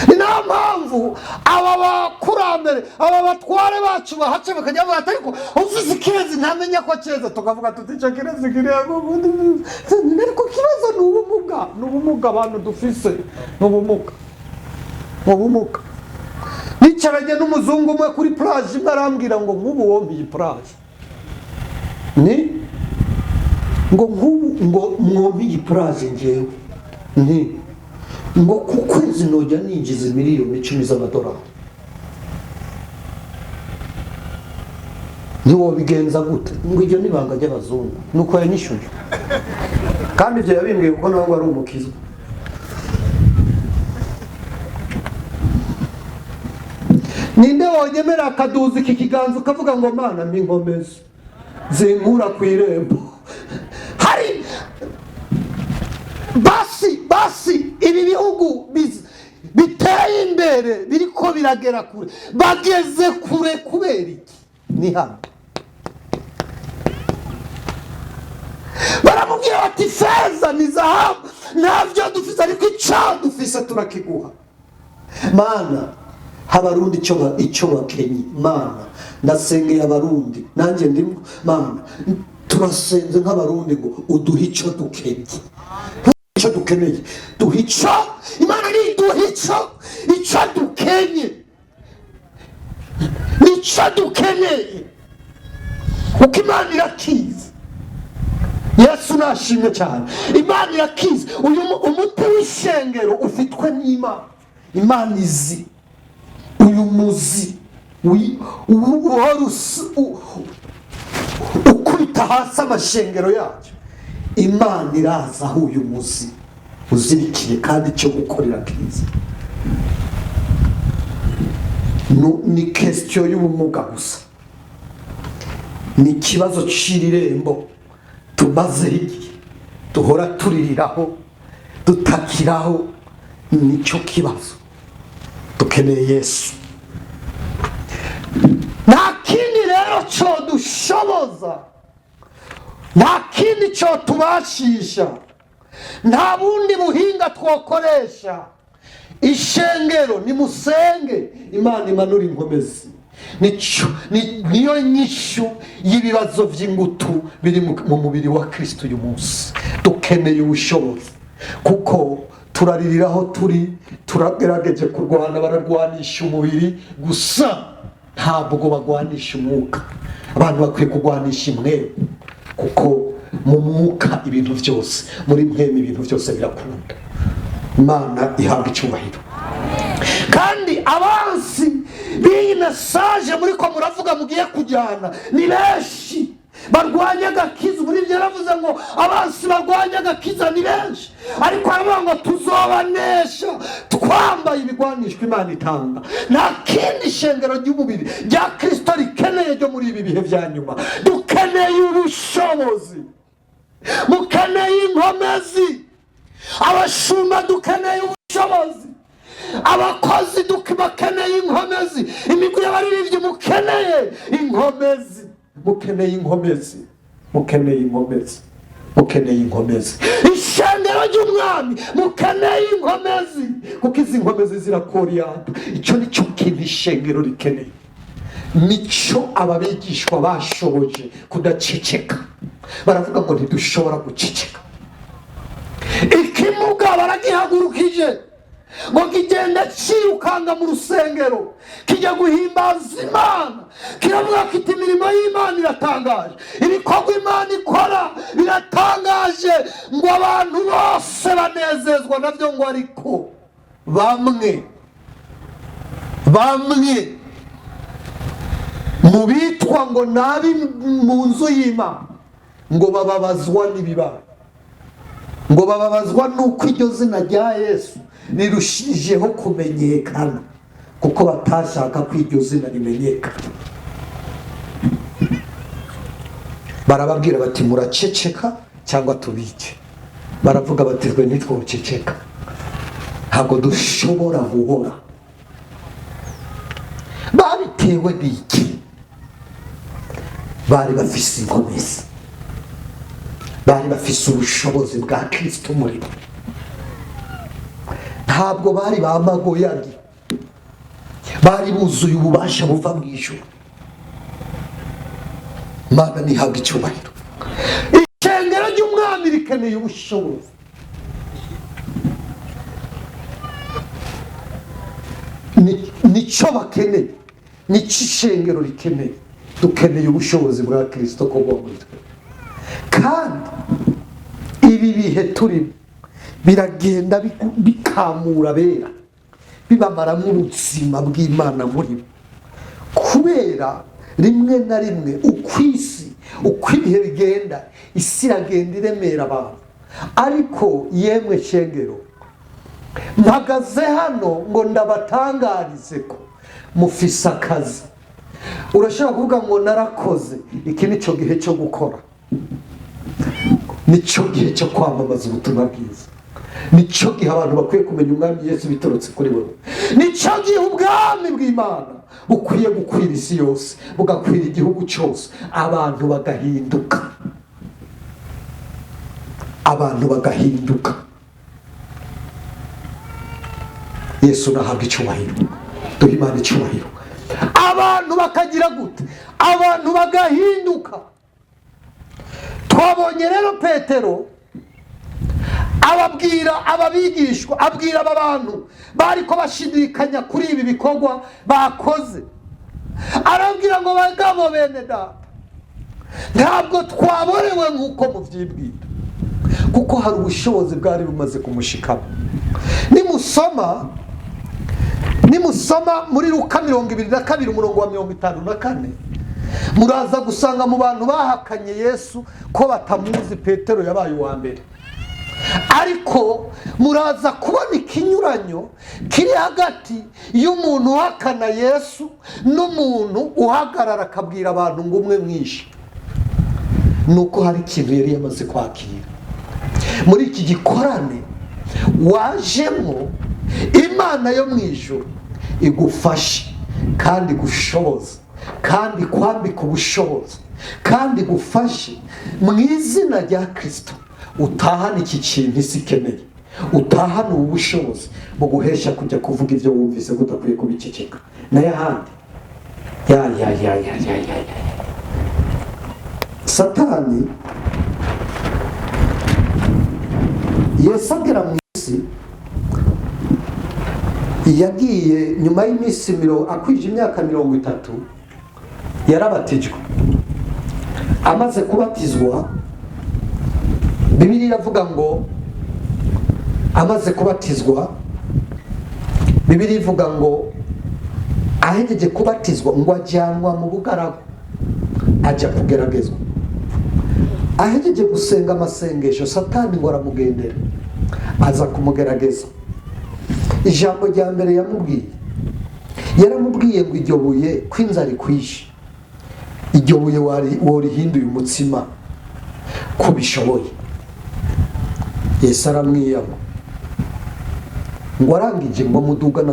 Ni nta mpamvu aba bakurambere aba batware bacu bahace bakajya bavuga ati ariko ufise ikirezi ntamenya ko cyeza, tukavuga tuti icyo kirezi kirego. Ariko kibazo ni ubumuga abantu dufise, ni ubumuga. Nicaranye n'umuzungu umwe kuri plage, imwe arambwira ngo nk'ubu wombi iyi plage ngo mwombi iyi plage njyewe ngo ku kwezi nojya ninjiza miliyoni 10 z'amadolari. Ntiwobigenza gute? Ngo iryo nibanga ry'abazungu. Nuko yanyishyuye, kandi ibyo yabimbwiye kuko nawe ari umukizwa. Ninde wonyemera akaduza iki kiganza ukavuga ngo Mana mpi inkomezi zinkura ku irembo? Hari basi ibi bihugu biteye imbere biriko biragera kure, bageze kure kubera iki? Ni hano baramubwira bati feza ni zahabu ntabyo dufise, ariko icyo dufise turakiguha. Mana Abarundi icyo bakenye, Mana ndasengeye Abarundi, nanjye ndimo Mana turasenze nk'Abarundi ngo uduhe icyo dukenye, icyo dukeneye duhica. Imana ni duhica icyo dukenye, nicyo dukeneye, kuko Imana irakiza. Yesu nashimye cyane, Imana irakiza. Uyu umuti w'ishengero ufitwe n'Imana. Imana izi uyu muzi ukubita hasi amashengero yacu. Imana iraza aho uyu muzi uzirikiye kandi cyo gukorera kiza. Ni question y'ubumuga gusa, ni ikibazo cy'irembo tumaze igihe duhora tuririraho dutakiraho. Nicyo kibazo dukeneye Yesu. Nta kindi rero cyo dushoboza, nta kindi cyo tubashisha, nta bundi buhinga twokoresha. Ishengero nimusenge, Imana imanura inkomezi. Niyo nyishu y'ibibazo by'ingutu biri mu mubiri wa Kristo uyu munsi. Dukeneye ubushobozi kuko turaririraho turagerageje kurwana, bararwanisha umubiri gusa ntabwo bagwanisha umwuka. Abantu bakwiye kurwanisha imwemu, kuko mu mwuka ibintu byose, muri mwemu ibintu byose birakunda. Imana ihabwa icyubahiro. Kandi abansi b'iyi mesaje muri ko muravuga mugiye kujyana ni benshi barwanya agakiza. Muri byo yaravuze ngo abansi barwanya agakiza ni benshi, ariko aravuga ngo tuzobanesha twambaye ibigwanishwa Imana itanga. Nta kindi shengero ry'umubiri rya Kristo rikeneye ryo muri ibi bihe bya nyuma. Dukeneye ubushobozi, mukeneye inkomezi. Abashumba dukeneye ubushobozi, abakozi bakeneye inkomezi, imigwi y'abaririmbyi mukeneye inkomezi, mukeneye inkomezi, mukeneye inkomezi. mukeneye inkomezi. Ishengero ry'umwami mukeneye inkomezi, kuko izi nkomezi zirakoriyanta. Icyo nicyo kintu ishengero rikeneye. Nico ababigishwa bashoboje kudaceceka. Baravuga ngo ntidushobora guceceka. Ikimuga baragihagurukije ngo kigenda kirukanga mu rusengero, kijya guhimbaza Imana, kiravuga kiti imirimo y'Imana iratangaje, ibikorwa Imana ikora biratangaje, ngo abantu bose banezezwa nabyo. Ngo ariko bamwe mu bitwa ngo nabi mu nzu y'Imana, ngo bababazwa n'ibibaye, ngo bababazwa nuko iryo zina rya Yesu rirushijeho kumenyekana, kuko batashaka ko iryo zina rimenyekana. Barababwira bati muraceceka cyangwa tubice. Baravuga bati twe ntitwoceceka, ntabwo dushobora guhora. Babitewe n'iki? Bari bafise inkomezi, bari bafise ubushobozi bwa Kristo muri bo. Ntabwo bari bamagoyagi, bari buzuye ububasha buva mu ijuru. Mana nihabwe icyubahiro. Ishengero ry'umwami rikeneye ubushobozi. Nicyo bakeneye, nicyo ishengero rikeneye. Dukeneye ubushobozi bwa Kristo ko bwo muri twe. Kandi ibi bihe turimo biragenda bikamura bera, bibamaramo ubuzima bw'Imana muri bo. Kubera rimwe na rimwe uko ibihe bigenda, isi iragenda iremera abantu. Ariko yemwe shengero, mpagaze hano ngo ndabatangarize ko mufise akazi. Urashobora kuvuga ngo narakoze, iki nicyo gihe cyo gukora, nicyo gihe cyo kwamamaza ubutumwa bwiza, nicyo gihe abantu bakwiye kumenya umwami Yesu biturutse kuri wowe, nicyo gihe ubwami bw'Imana bukwiye gukwira isi yose, bugakwira igihugu cyose, abantu bagahinduka, abantu bagahinduka. Yesu nahabwa icyubahiro, duhe Imana icyubahiro. Abantu bakagira gute? Abantu bagahinduka. Twabonye rero Petero ababwira ababigishwa, abwira aba bantu bari ko bashidikanya kuri ibi bikorwa bakoze, arabwira ngo bagabo bene data, ntabwo twaborewe nk'uko mubyibwira, kuko hari ubushobozi bwari bumaze kumushikamo. Nimusoma muri Luka 22 umurongo wa 54, muraza gusanga mu bantu bahakanye Yesu ko batamuzi Petero yabaye uwa mbere. Ariko muraza kubona ikinyuranyo kiri hagati y'umuntu uhakana Yesu n'umuntu uhagarara akabwira abantu ngo umwe mwishe. Nuko hari ikintu yari yamaze kwakira muri iki gikorane wajemo. Imana yo mu ijuru igufashe kandi gushoboza kandi kwambika ubushobozi kandi gufashe mu izina rya Kristo, utahana iki kintu isi ikeneye, utahana ubushobozi buguhesha kujya kuvuga ibyo wumvise udakwiye kubiceceka n'ayahandi. Satani Yesu agera mu isi, yagiye nyuma y'iminsi akwije imyaka 30, yarabatijwe. Amaze kubatizwa, Bibiliya iravuga ngo amaze kubatizwa, Bibiliya ivuga ngo ahejeje kubatizwa ngo ajyanwa mu bugaragu, ajya kugeragezwa. Ahejeje gusenga amasengesho, Satani ngo aramugendera, aza kumugerageza. Ijambo rya mbere yaramubwiye ngo iryo buye kw'inzara ikwishe, iryo buye worihinduye umutsima ko bishoboye. Yesu aramwiyama ngo arangije ngo mudugana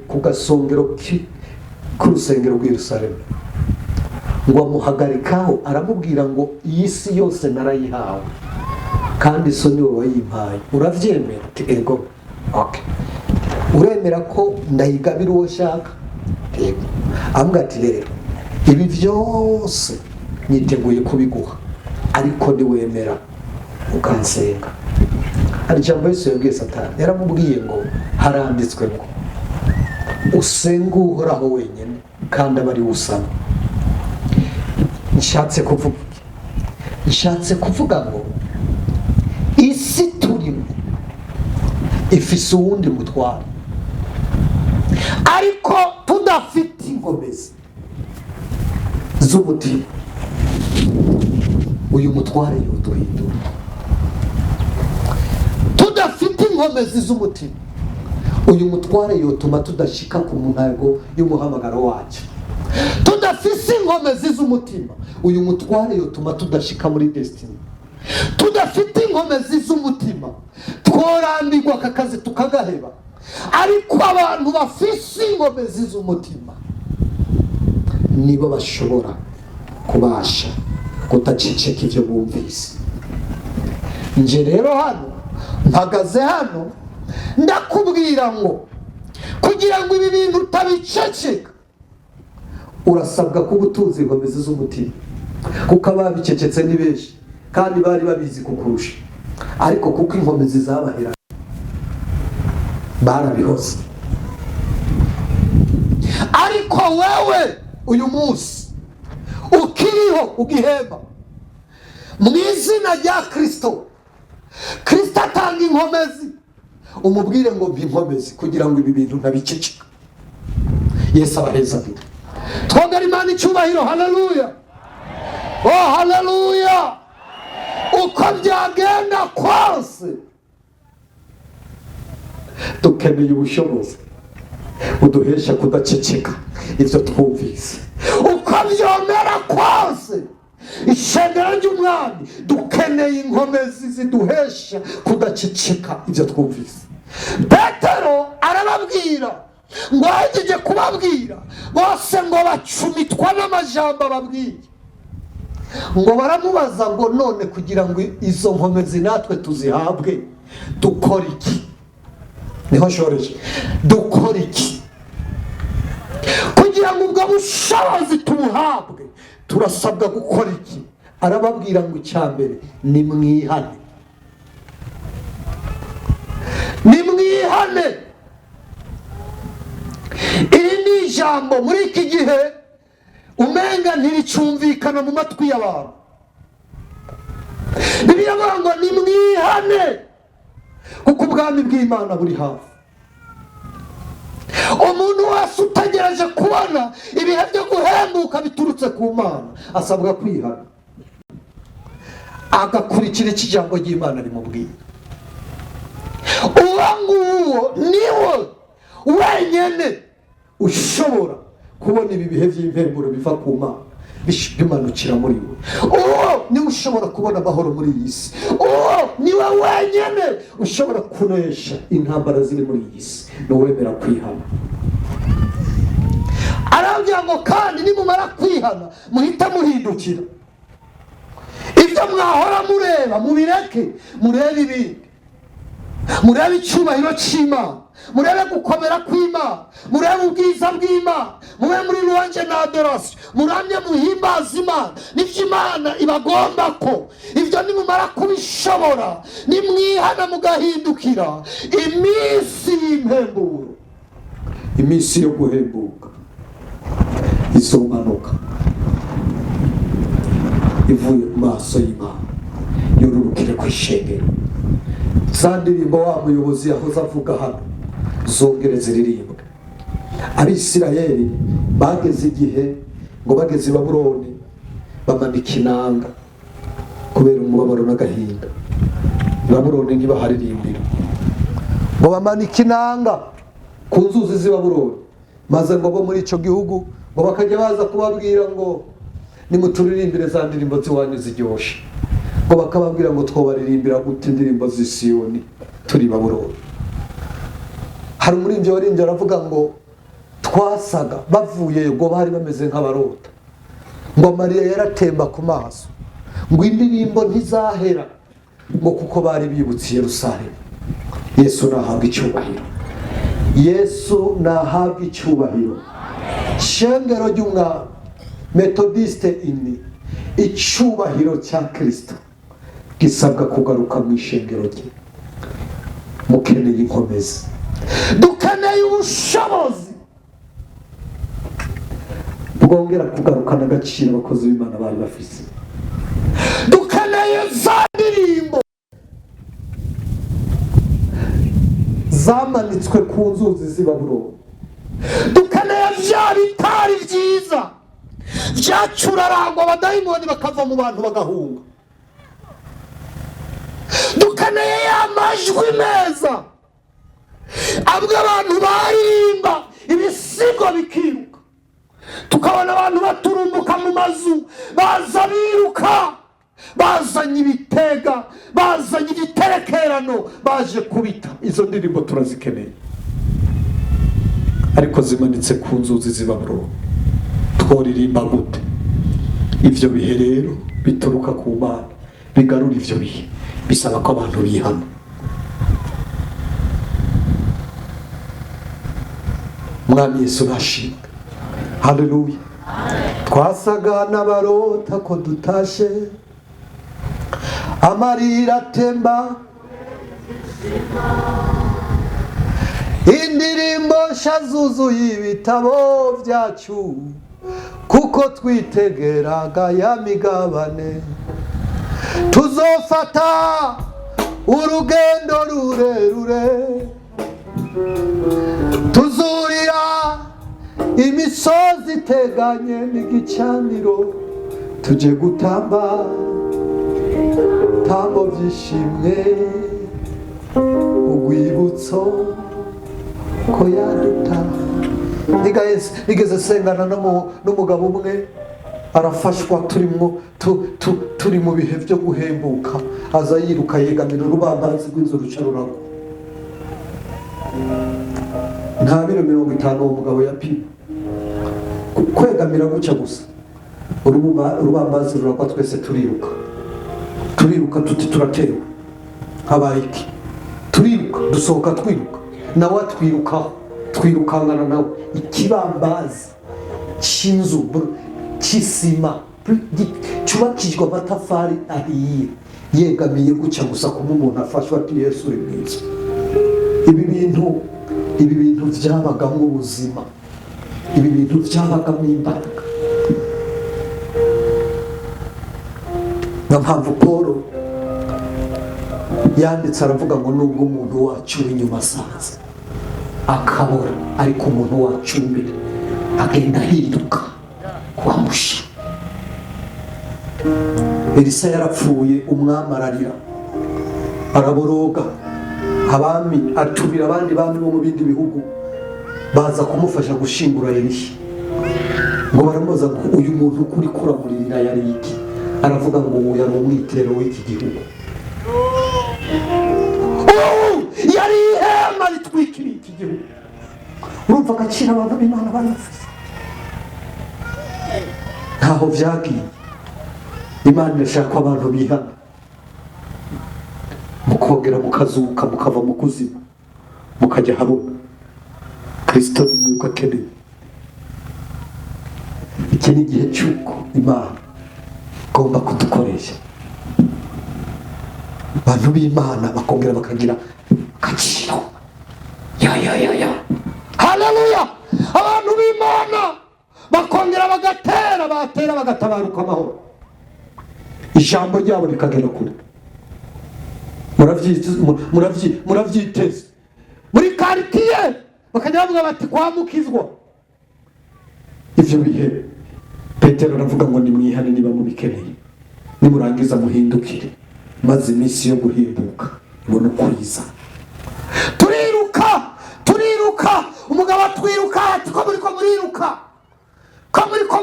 ku gasongero k'urusengero rw'i Yerusalemu, ngo amuhagarikaho aramubwira ngo iyi si yose narayihawe, kandi so niwe wayimpaye, uravyemera? Ati ego. Okay, uremera ko ndayigabira uwo shaka? Ego. Ambwira ati rero ibi byose niteguye kubiguha, ariko niwemera ukansenga. Hari ijambo Yesu yabwiye Satani, yaramubwiye ngo haranditswe ngo usenga uhoraho wenyine kandi aba ari we usaba. Nshatse kuvuga ngo isi turimo ifise uwundi mutware, ariko tudafite ingomezi z'umutima, uyu mutware yoduhindura. Tudafite ingomezi z'umutima, uyu mutware yotuma tudashika ku ntego y'umuhamagaro wacu. Tudafise ingomezi z'umutima, uyu mutware yotuma tudashika muri destiny. Tudafite ingomezi z'umutima, tworambirwa aka kazi tukagaheba. Ariko abantu bafise ingomezi z'umutima nibo bashobora kubasha kutaceceka ivyo bumvise. Nje rero hano mpagaze hano ndakubwira ngo kugira ngo ibi bintu utabiceceka, urasabwa kuba utunze ingomezi z'umutima, kuko ababicecetse ni benshi kandi bari babizi kukurusha, ariko kuko ingomezi zabahera barabihoze. Ariko wewe uyu munsi ukiriho ugihemba mu izina rya Kristo, Kristo atanga inkomezi, umubwire ngo mpa inkomezi kugira ngo ibi bintu ntabiceceka. Yesu abaheza bito. Twongera Imana icyubahiro. Haleluya. Oh haleluya. Uko byagenda kose dukeneye ubushobozi buduhesha kudaceceka ivyo twumvise. Uko byomera kose ishengero ry'umwami dukeneye inkomezi ziduhesha kudaceceka ivyo twumvise. Petero arababwira ngo ahejeje kubabwira bose ngo bacumitwa n'amajambo ababwiye, ngo baramubaza ngo none kugira ngo izo nkomezi natwe tuzihabwe dukora iki? Niho shoreje, dukora iki kugira ngo ubwo bushobozi tubuhabwe? Turasabwa gukora iki? Arababwira ngo icyambere ni mwihane. Ni mwihane. Iri ni ijambo muri iki gihe umenga ntiricumvikana mu matwi y'abantu. Bibiliya ivuga ngo ni mwihane kuko ubwami bw'Imana buri hafi. Umuntu wese utegereje kubona ibihe byo guhembuka biturutse ku Mana asabwa kwihana, agakurikira iki jambo ry'Imana rimubwira. Uwo nguwo niwe wenyene ushobora kubona ibi bihe by'impemburo biva ku Mana bimanukira muri we. Uwo niwe ushobora kubona amahoro muri iyi si. Uwo niwe wenyene ushobora kunesha intambara ziri muri iyi si, n'uwemera kwihana. Arambwira ngo kandi nimumara kwihana muhita muhindukira. Ibyo mwahora mureba mubireke, murebe ibindi. Murebe icyubahiro cy'Imana, murebe gukomera kw'Imana, murebe ubwiza bw'Imana, mube muri louange na adoration, muramye muhimbaza Imana. Nivyo Imana ibagomba ko ivyo nimumara kubishobora nimwihana mugahindukira, iminsi y'impemburo, iminsi yo guhembuka izomanuka ivuye mu maso y'Imana yorurukire ku ishengero. Za ndirimbo wa muyobozi yahoze avuga hano zongere ziririmbwe. Abisirayeli bageze igihe ngo bageze i Babuloni bamanika inanga kubera umubabaro n'agahinda. I Babuloni ntibaharirimbira, ngo bamanika inanga ku nzuzi z'i Babuloni, maze ngo bo muri ico gihugu ngo bakajya baza kubabwira ngo nimuturirimbire za ndirimbo ziwanyu ziryoshe. Ngo bakababwira ngo twobaririmbira gute indirimbo z'i Siyoni turi Babuloni. Hari umuririmbyi waririmbye aravuga ngo twasaga bavuye ngo bari bameze nk'abarota, ngo Mariya yaratemba ku maso, ngo indirimbo ntizahera, ngo kuko bari bibutse Yerusalemu. Yesu nahabwa icyubahiro, Yesu nahabwa icyubahiro. Shengero ry'umwami Methodiste ini, icyubahiro cya Kristo gisabwa kugaruka mu ishengero rye. Mukeneye inkomezi, dukeneye ubushobozi bwongera kugarukana agaciro abakozi b'Imana bari bafise. Dukeneye za ndirimbo zamanitswe ku nzuzi z'i Babuloni. Dukeneye bya bitari byiza byacurarangwa abadayimoni bakava mu bantu bagahunga. Dukeneye ya majwi meza abwo abantu baririmba ibisigo bikiruka, tukabona abantu baturumbuka mu mazu baza biruka, bazanye ibitega, bazanye ibiterekerano, baje kubita. Izo ndirimbo turazikeneye, ariko zimanitse ku nzuzi z'i Babuloni. Tworirimba gute? Ivyo bihe rero bituruka ku Mana, bigarura ivyo bihe, bisaba ko abantu bihana. Mwami Yesu nashimwe, haleluya. Twasaga n'abarota ko dutashe, amarira atemba, indirimbo nshya zuzuye ibitabo byacu, kuko twitegeraga ya migabane. Tuzofata urugendo rurerure, tuzurira imisozi iteganye n'igicaniro, tuje gutamba tambo byishimwe, urwibutso ko yaduta. Nigeze sengana n'umugabo umwe, arafashwa, turi mu bihe byo guhembuka, aza yiruka yegamira urubambazi rw'inzu ruca ruragwa. Nta biro 50 uwo mugabo yapima, kwegamira guca gusa urubambazi ruragwa, twese turiruka tuti turatewe. Habaye iki? Turiruka, dusohoka twiruka, nawe twirukangana nawe. Ikibambazi cy'inzu cy'isima cyubakishijwe amatafari ahiye, yegamiye guca gusa kuma umuntu afashwa ati Yesu uri mwiza. Ibi bintu byabagamo ubuzima, ibi bintu byabagamo imbaraga. Na mpamvu Paul yanditse aravuga ngo nubwo umuntu wacu w'inyuma asaza akabora, ariko umuntu wacu imbere agenda ahinduka kubamusha. Elisa yarapfuye, umwami ararira, araboroga, abami atumira abandi bami bo mu bindi bihugu baza kumufasha gushingura Elisha. Ngo baramubaza ngo uyu muntu kuri kuramurira yari iki? Aravuga ngo yari umwitero w'iki gihugu, yari ihema ritwikiriye iki gihugu. Urumva agaciro abantu b'Imana barafite, ntaho byagiye. Imana irashaka ko abantu bihana, mukongera mukazuka, mukava mu kuzimu, mukajya habona. Kristo ni mwuka akeneye. Iki ni igihe cy'uko Imana igomba kudukoresha, abantu b'Imana bakongera bakagira agaciro. Haleluya! Abantu b'Imana bakongera batera bagatabaruka amahoro, ijambo ryabo rikagera kure. Murabyiteze muri quartier bakajya bavuga bati kwamukizwa. Ivyo bihe Petero aravuga ngo nimwihane niba mubikeneye, nimurangiza muhindukire, maze iminsi yo guhinduka ibona ukwiza. Turiruka, umugabo atwiruka ati ko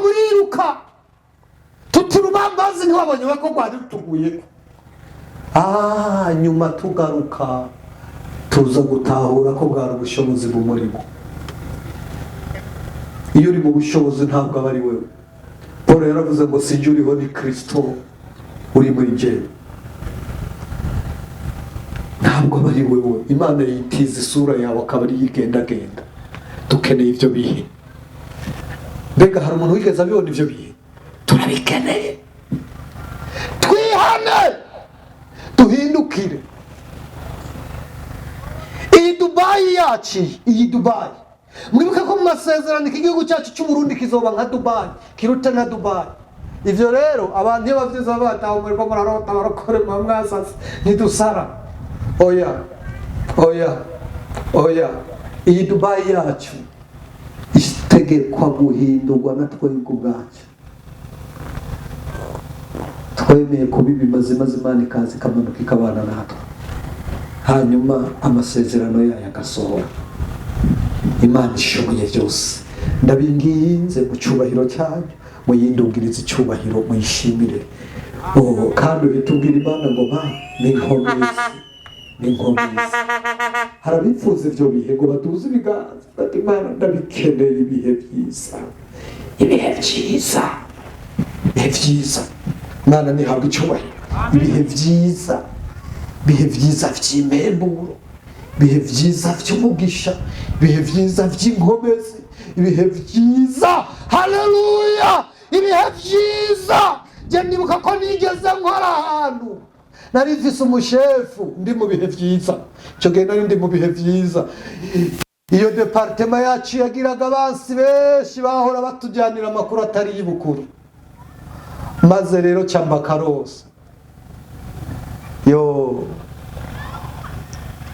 muriruka, tuti urubambazi ntiwabonye ko rwari rutuguye. Nyuma tugaruka tuza gutahura ko bwari ubushobozi bw'umurimo. Iyo uri mu bushobozi ntabwo aba ari wewe. Paul yaravuze ngo sinjye uriho ni Kristo uri muri jye. ntabwo aba ari wewe. Imana yitiza isura yawe akaba ari yigendagenda. Dukeneye ibyo bihe. Mbega hari umuntu wigeze abibona ibyo bihe? Turabikeneye. Twihane, duhindukire. Iyi Dubai yacu, iyi Dubai, mwibuke ko mu masezerano igihugu cyacu cy'u Burundi kizoba nka Dubai, kiruta na Dubai. Ivyo rero abantu iyo bavyiza bataho muri ko murarota barakore mu mwasase ntidusara. Oya, iyi Dubai yacu itegekwa guhindurwa na twebwe ubwacu. Twemeye kubibi mazima Imana ikazi kamanuka ikabana natwe, hanyuma amasezerano yayo agasohora. Imana ishoboye byose, ndabinginze mu cyubahiro cyanyu muyindungirize icyubahiro, muyishimire. Kandi bitubwira Imana ngo ni inkomezi. Harabifuza ibyo bihe ngo baduze ibiganza bati Imana ndabikeneye ibihe byiza. Imana nihabwa icyubahiro. Ibihe byiza by'imemburo, ibihe byiza by'umugisha, ibihe byiza by'inkomezi, ibihe byiza. Haleluya! Ibihe byiza. Je nibuka ko nigeze nkora ahantu nari mfise umushefu ndi mu bihe byiza. Cyo gihe nari ndi mu bihe byiza. Iyo departement yacu yagiraga abansi benshi bahora batujyanira amakuru atari y'ibukuru. Maze rero cyamba karose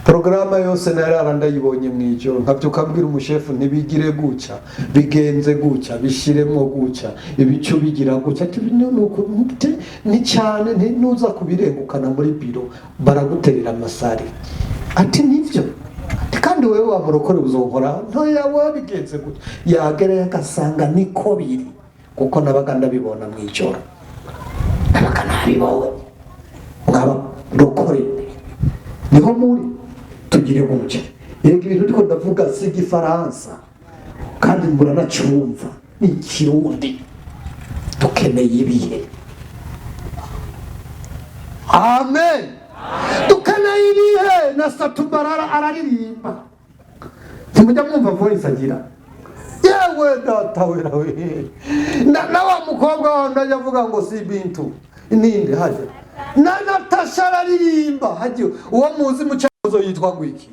porogaramu yose narara ndayibonye mu ijoro, nkabyuka mbwira umushefu ntibigire gucya, bigenze gucya, bishiremo gucya, ibicu bigira gucya. Ni cyane ntuza kubirengukana muri biro baraguterera amasari. Ati nivyo, kandi wewe wamurokore uzohora ntoya wabigenze gutya. Yagereye agasanga niko biri, kuko nabaga ndabibona mu ijoro, nabaga nabibonye. Mwabarokore niho muri tugire gutya. Yego ibintu ndiko ndavuga si Igifaransa kandi mbura nacumva, ni Kirundi. Dukeneye ibihe. Amen. Dukeneye ibihe. Na Satubarara araririmba, ntimujya mwumva voice agira. Yewe data we na wa mukobwa wanda yavuga ngo si bintu ninde haje na Natasha araririmba haje. Uwo muzi mu cyazo yitwa gwiki?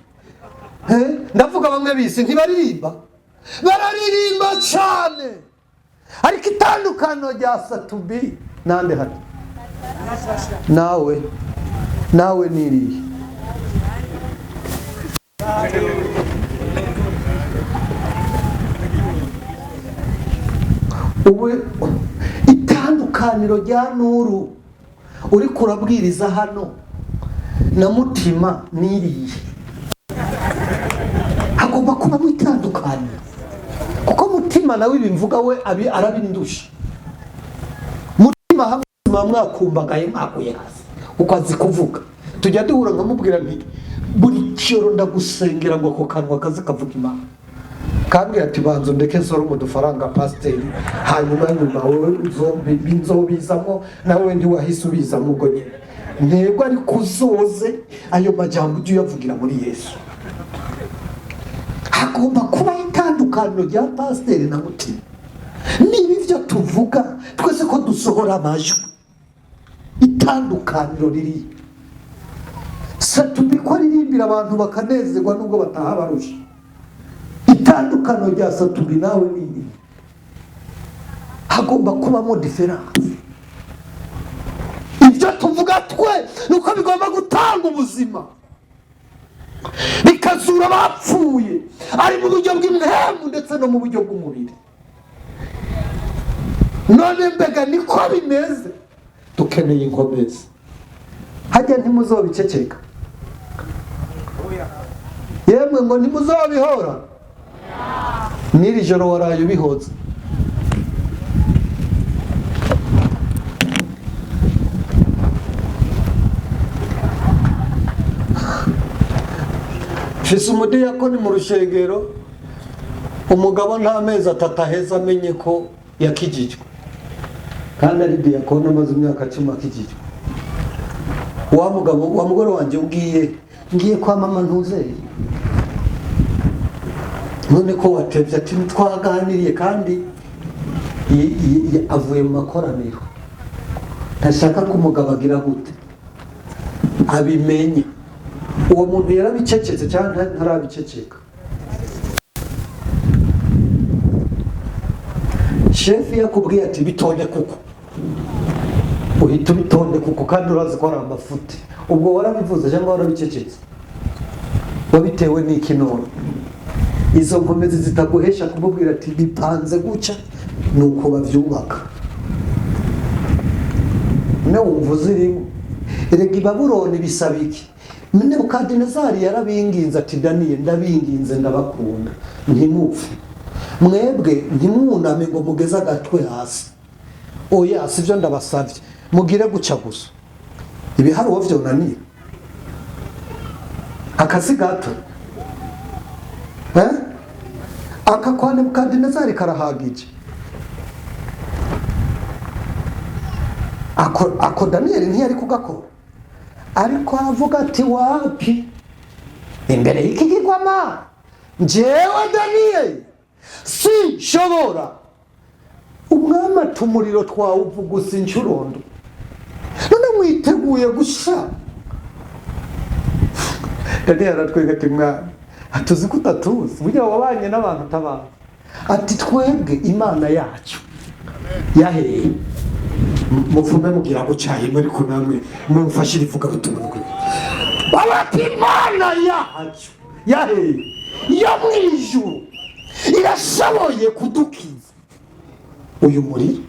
Ndavuga bamwe bise ntibaririmba, bararirimba cyane. Ariko itandukano rya Satubi nande haje nawe niriye. Uwe itandukaniro rya Nuru uri kurabwiriza hano na Mutima niriye, hagomba kuba mu itandukaniro, kuko Mutima nawe ibimvuga we arabindusha. Mutima hamwe mwakumbagaye mwakuye hasi uko azi kuvuga. Tujya duhura nkamubwira nti buri cyoro ndagusengera ngo ako kanwa kaze kavuga Imana. Kandi ati banzo ndeke nsoro mu dufaranga pasiteri, hanyuma wowe nzobizamo nawe ndi wahise ubizamo ubwo nyine. Ntego ari kuzoze ayo majambo ujye uyavugira muri Yesu. Hagomba kuba itandukaniro rya pasiteri na Mutima. Niba ibyo tuvuga twese ko dusohora amajwi, itandukaniro riri. Satubi ko aririmbira abantu bakanezerwa nubwo bataha barusha. Itandukano rya Satubi nawe nini, hagomba kubamo diferanse. Ibyo tuvuga twe nuko bigomba gutanga ubuzima, bikazura abapfuye, ari mu buryo bw'imwemu ndetse no mu buryo bw'umubiri. None mbega niko bimeze. Dukeneye inkomezi. Hajya ntimuzobiceceka, yemwe ngo ntimuzobihora. N'iri joro waraye ubihoza. Fise umudiyakoni mu rushengero, umugabo nta mezi 3 aheza amenye ko yakijijwe, kandi ari diyakoni amaze imyaka 10 akijijwe. Wa mugabo wa mugore wanje ubwiye ngiye kwa mama ntuzeye. None ko watevye ati twaganiriye kandi avuye mu makoraniro, ntashaka ko umugabo agira gute abimenye. Uwo muntu yarabicecetse cyangwa ntarabiceceka? Shefi yakubwiye ati bitonde kuko uhita bitonde kuko kandi urazi ko ari amafuti, ubwo warabivuze cyangwa warabicecetse? Wabitewe n'iki none? Izo nkomezi zitaguhesha kumubwira ati bipanze guca nuko bavyubaka. Ne umvuze rimwe erega i Babuloni bisaba iki? Nebukadinezari yarabinginze ati Daniel ndabinginze ndabakunda ntimupfe, mwebwe ntimwuname ngo mugeze agatwe hasi. Oya sivyo ndabasavye, mugire guca gusa. Ibi hari uwo vyonaniye akazi gato aka kwa Nebukadinezari karahagije. Ako Daniel ntiyari kugakora, ariko aravuga ati wapi imbere y'iki kigwama njyewe Daniel si shobora. Umwami ati umuriro twawuvugusa incurondo, none mwiteguye gusha. Daniel aratwega ati mwami atuzi kutatuzi burya wabanye n'abantu utabazi. Ati twebwe imana yacu yaheye muvume mugira gucaye muri kunamwe mumfashira ivuga butumwe. Babati imana yacu yaheye yo mwijuru irashoboye kudukiza uyu muriro,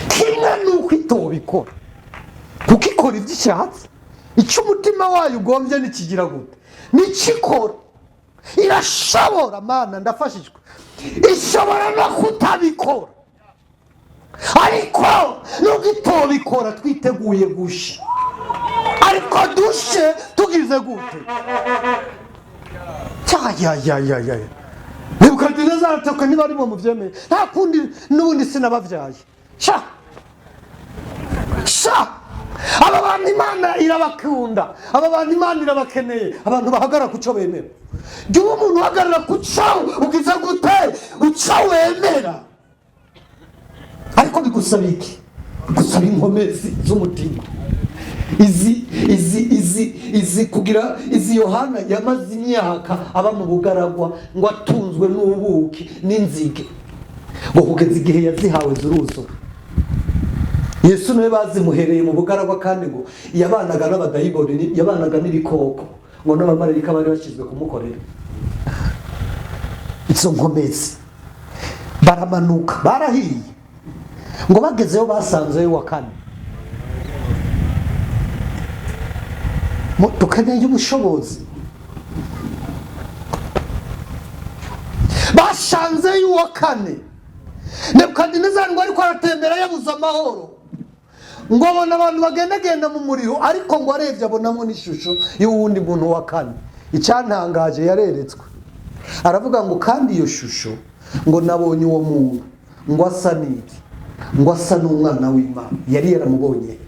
kimwe nuko itobikora kuko ikora ivy'ishatse. Icyo umutima wayo ugombye nikigira gute nikikora. Irashobora mana ndafashijwe, ishobora no kutabikora, ariko nubwo itobikora twiteguye gusha. Ariko dushe tugize gute? Ya Nebukadinezari ataka niba ari bo muvyemeye, nta kundi n'ubundi sinabavyaye. Sha aba bantu Imana irabakunda, aba bantu Imana irabakeneye, abantu bahagara kuco bemera. Jya umuntu uhagarara kuco ugize gute uco wemera. Ariko bigusaba iki? Gusaba inkomezi z'umutima. Izi kugira izi Yohana yamaze imyaka aba mu bugaragwa ngo atunzwe n'ubuki n'inzige, ngo kugeza igihe yazihawe zuruzura. Yesu nawe bazimuhereye mu bugaragwa kandi ngo yabanaga n'abadayimoni, yabanaga n'ibikoko, ngo n'abamarayika bari bashyizwe kumukorera. Izo nkomezi baramanuka barahiye, ngo bagezeyo basanzeyo wa kane. Dukeneye ubushobozi. Bashanzeyo wa kane. Nebukadinezari ngo ariko aratembera yabuze amahoro, ngo abona abantu bagendagenda mu muriro, ariko ngo arebye abonamo n'ishusho y'uwundi muntu wa kane. Icyantangaje yareretswe, aravuga ngo kandi iyo shusho ngo nabonye uwo muntu ngo asa n'iki, ngo asa n'umwana w'Imana. Yari yaramubonye,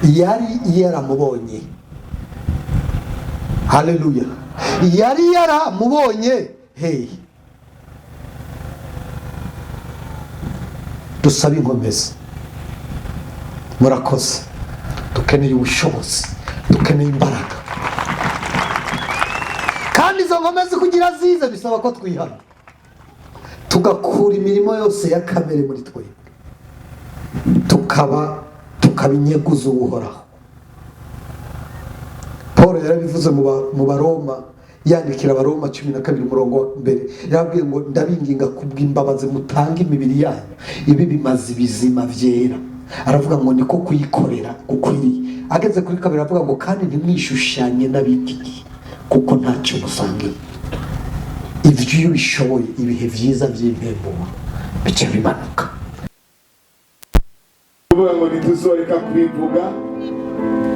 yari yaramubonye. Haleluya, yari yaramubonye. Hey, dusaba inkomezi. Murakoze, dukeneye ubushobozi, dukeneye imbaraga, kandi izo nkomezi kugira zize bisaba ko twihana, tugakura imirimo yose ya kamere muri twe, tukabinyeguza uhoraho. Paul yarabivuze mu Baroma, yandikira Abaroma 12 umurongo mbere, yabwiye ngo ndabinginga kubw'imbabazi mutange imibiri yanyu ibi bimaze bizima vyera. Aravuga ngo niko kuyikorera gukwiriye. Ageze kuri kabiri aravuga ngo kandi ntimwishushanye n'abiki kuko ntacyo musangiye. Ivyo iyo bishoboye ibihe vyiza vy'impemburo bice bimanuka. Kuvuga ngo ntituzoreka kubivuga,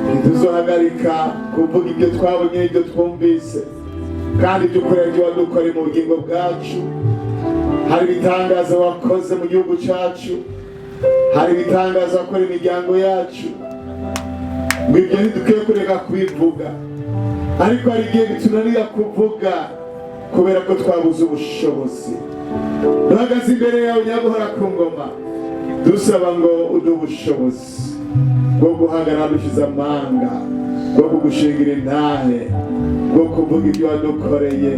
ntituzohagarika kuvuga ibyo twabonye ibyo twumvise, kandi dukorera ibyo wadukoreye mu bugingo bwacu. Hari ibitangaza wakoze mu gihugu cyacu, hari ibitangaza wakora imiryango yacu, ngo ibyo ntidukwiye kureka kubivuga, ariko hari igihe bitunanira kuvuga kubera ko twabuze ubushobozi. Duhagaze imbere yawe Nyaguhora ku ngoma, dusaba ngo uduhe ubushobozi bwo guhagarara dushize amanga, bwo kugushingira intahe, bwo kuvuga ibyo wadukoreye.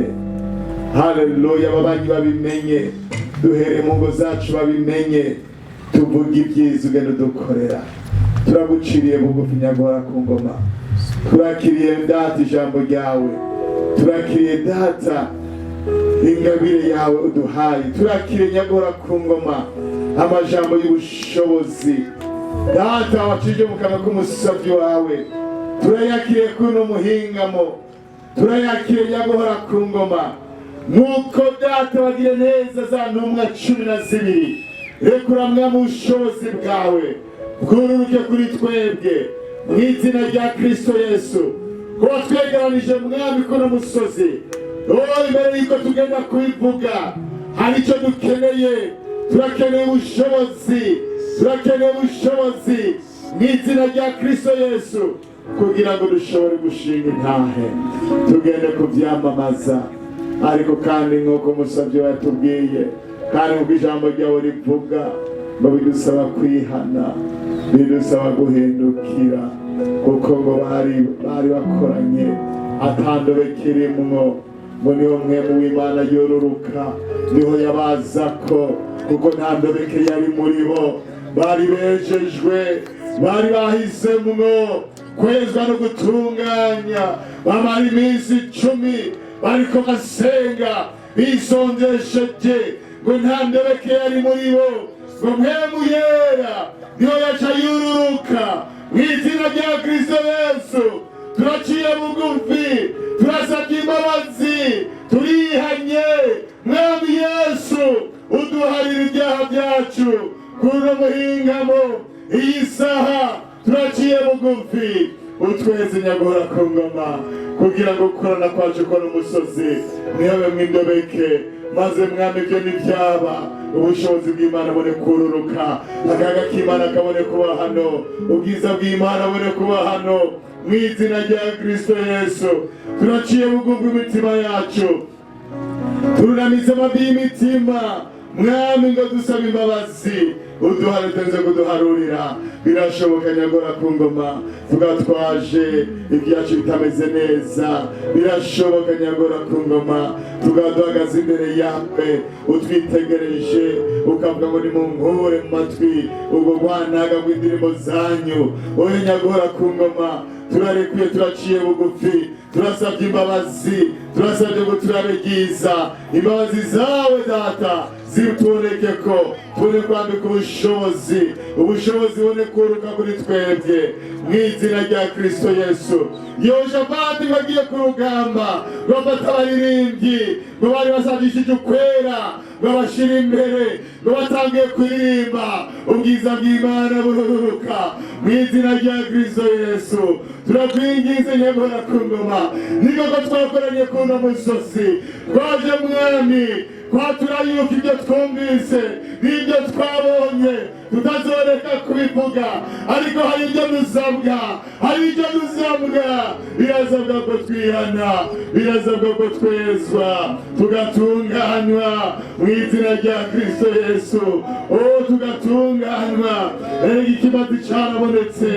Haleluya! Ababanyi babimenye, duhere mu ngo zacu babimenye, tuvuga ibyiza ugenda udukorera. Turaguciriye bugufi Nyaguhora ku ngoma, turakiriye data ijambo ryawe, turakiriye data ingabire yawe uduhaye, turakiriye Nyaguhora ku ngoma amajambo y'ubushobozi data wacije mu kanwa k'umusavyi wawe, turayakiriye kuno muhingamo, turayakiriye Nyaguhora ku ngoma. Nuko data wagire neza za ntumwa 12, rekuramwa mu bushobozi bwawe bwururuke kuri twebwe mu izina rya Kristo Yesu. Kuba twegeranije mwami kuno musozi, imbere yuko tugenda kubivuga, hari icyo dukeneye. Turakeneye ubushobozi, turakeneye ubushobozi mu izina rya Kristo Yesu, kugira ngo dushobore gushinga intahe, tugende kubyamamaza. Ariko kandi nk'uko umusavyi yatubwiye, kandi nk'uko ijambo ryawe rivuga, ngo bidusaba kwihana, bidusaba guhindukira, kuko ngo bari bakoranye atandobe kirimwo, ngo niho mwemu w'Imana yoruruka, niho yabazako, kuko nta ndobeke yari muri bo. Bari bejejwe, bari bahisemwo kwezwa no gutunganya, bamara iminsi 10 bariko basenga bisonjesheje, ngo nta ndobeke yari muri bo, ngo mwemu yera niho yaca yururuka. Mu izina rya Kristo Yesu turaciye bugufi, turasabye imbabazi, turihanye. Mwami Yesu uduharira ibyaha byacu kuno muhingamo. Iyi saha turaciye bugufi, utweze Nyaguhora ku ngoma, kugira ngo gukorana kwacu ko n'umusozi ntihabe mw'indobeke, maze mwami ibyo ntibyaba, ubushobozi bw'Imana bone kururuka, akaga k'Imana kabone kuba hano, ubwiza bw'Imana bone kuba hano, mu izina rya Kristo Yesu. Turaciye bugufi imitima yacu, turunamize amavi y'imitima mwami, ngo dusaba imbabazi, uduhare utenze kuduharurira. Birashoboka Nyaguhora ku ngoma tugatwaje ibyacu bitameze neza, birashoboka Nyaguhora ku ngoma tugaduhagaze imbere yawe, utwitegereje ukavuga ngo nimunkure mu matwi ubwo bwanaga bw'indirimbo zanyu. Oya Nyaguhora ku ngoma, turarekuye, turaciye bugufi, turasabye imbabazi, turasabye ngo turabe byiza. Imbabazi zawe data zituboneke ko tubone kwambika ubushobozi, ubushobozi bone kuruka kuri twebwe mu izina rya Kristo Yesu. Yehoshafati bagiye ku rugamba, bafata abaririmbyi ngo bari basabishije ukwera, ngo bashira imbere, ngo batangiye kuririmba, ubwiza bw'Imana bururuka mu izina rya Kristo Yesu. Turakwinginze Nyaguhora ku ngoma, ni koko twakoranye kuno musozi, twaje mwami kwatura yuko ibyo twumvise n'ibyo twabonye tutazoreka kubivuga, ariko hari ibyo dusabwa, hari ibyo dusabwa. Birasabwa ko twihana, birasabwa ko twezwa, tugatunganywa mu izina rya Kristo Yesu. Tugatunganywa. Erega ikimazi carabonetse,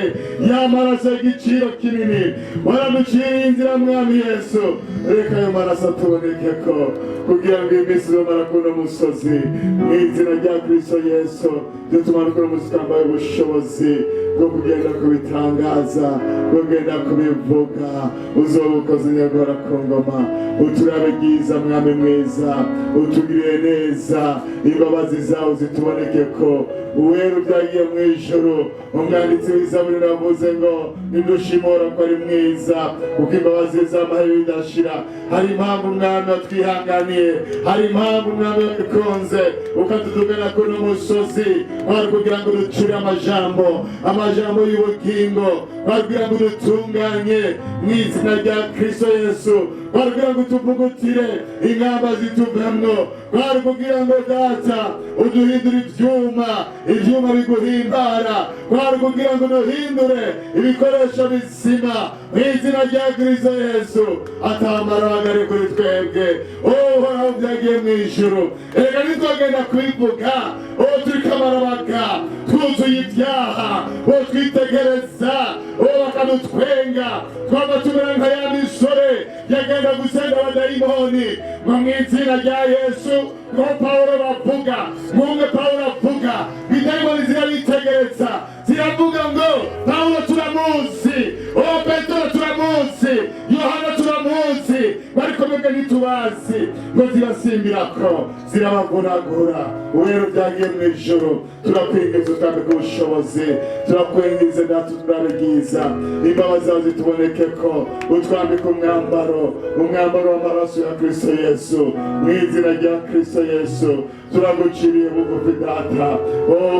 y'amaraso y'igiciro kinini waraduciriye inzira mwami Yesu. Reka ayo maraso atuboneke ko, kugira ngo iminsi izomara kuno musozi mu izina rya Kristo Yesu. Dutumane kuno musozi twambaye ubushobozi bwo kugenda kubitangaza, bwo kugenda kubivuga. Uzoba ukoze Nyaguhora ku ngoma, uturabe byiza mwami mwiza, utugirire neza. Imbabazi zawe zituboneke ko, uwera ubyagiye mu ijuru. Umwanditsi w'Izaburi yavuze ngo nidushimora ko ari mwiza, kuko imbabazi z'amahe bidashira. Hari impamvu mwami watwihanganiye, hari impamvu mwami wabikunze ukatudugana kuno musozi, wari kugira ngo ducure amajambo majambo y'ubugingo barubwira ngo dutunganye mu izina rya Kristo Yesu, barubwira ngo tuvugutire ingamba zituvamwo, barubwira ngo data uduhindure ivyuma biguhimbara, barubwira ngo duhindure ibikoresho bizima mu izina rya Kristo Yesu, atamaragare kuri twebwe. Uhoraho vyagiye mw'ijuru, erega ntitwagenda kwivuga turiko amarabaga twuzuye ibyaha, twitegereza bakadutwenga, twaba tumera nka ya misore yagenda gusenga abadayimoni ngo mu izina rya Yesu, ngo Pawulo bavuga, nk'umwe Pawulo avuga, idayimoni zirabitegereza ziravuga ngo Pawulo turamuzi, Petero turamuzi, Yohana turamuzi, bariko mwebwe ntitubazi, ngo zirasimbirako zirabaguragura. Rero vyagiye mw'ijuru, turakwingiza utambike ubushobozi, turakwingiza natwe turabigiza, imbabazi zawe zitubonekeko, utwambike umwambaro w'amaraso ya Kristo Yesu, mu izina rya Kristo Yesu turaguciriye bugufi data.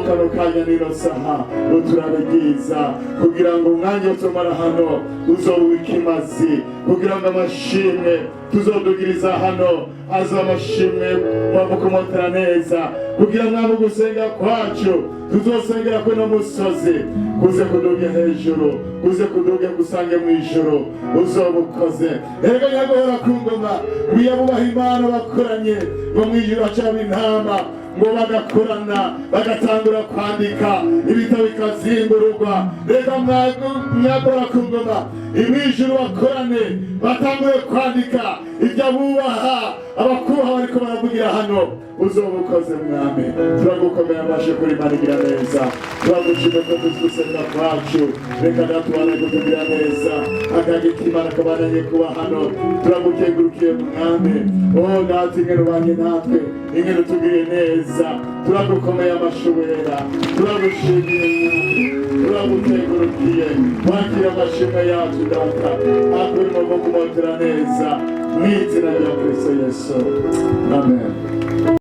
Kano kanya nino saha uturabigiza, kugira ngo umwanya utumara hano uzobe ikimazi, kugira ngo amashimwe tuzodugiriza hano aza amashimwe wamukomotera neza, kugira mwami gusenga kwacu tuzosengera kuno musozi kuze kuduge hejuru, kuze kuduge gusange mw'ijuru, uzobukoze. Erega nyaguhora ku ngoma, wiyabubaha Imana bakoranye, ngo mw'ijuru hacaba intama, ngo bagakorana bagatangura kwandika ibitabo bikazingururwa. Reka mwagora ku ngoma, imwijuru bakorane batangure kwandika ibyo abubaha abakubaha bariko baravugira hano, uzobukoze mwami. Turagukomeye amashe kuri Imana igira neza, turagushime ko tugusenga kwacu, reka natubane kutugira neza, akagika Imana kabananye kuba hano, turagukengurukiye mwami. Data ingene ubanye natwe, ingene utugiriye neza, turagukomeye amashe wera, turagushimiye mwami, turagukengurukiye. Wakira amashimwe yacu data, akurimo kumotera neza, mu izina rya Kristo Yesu, amen.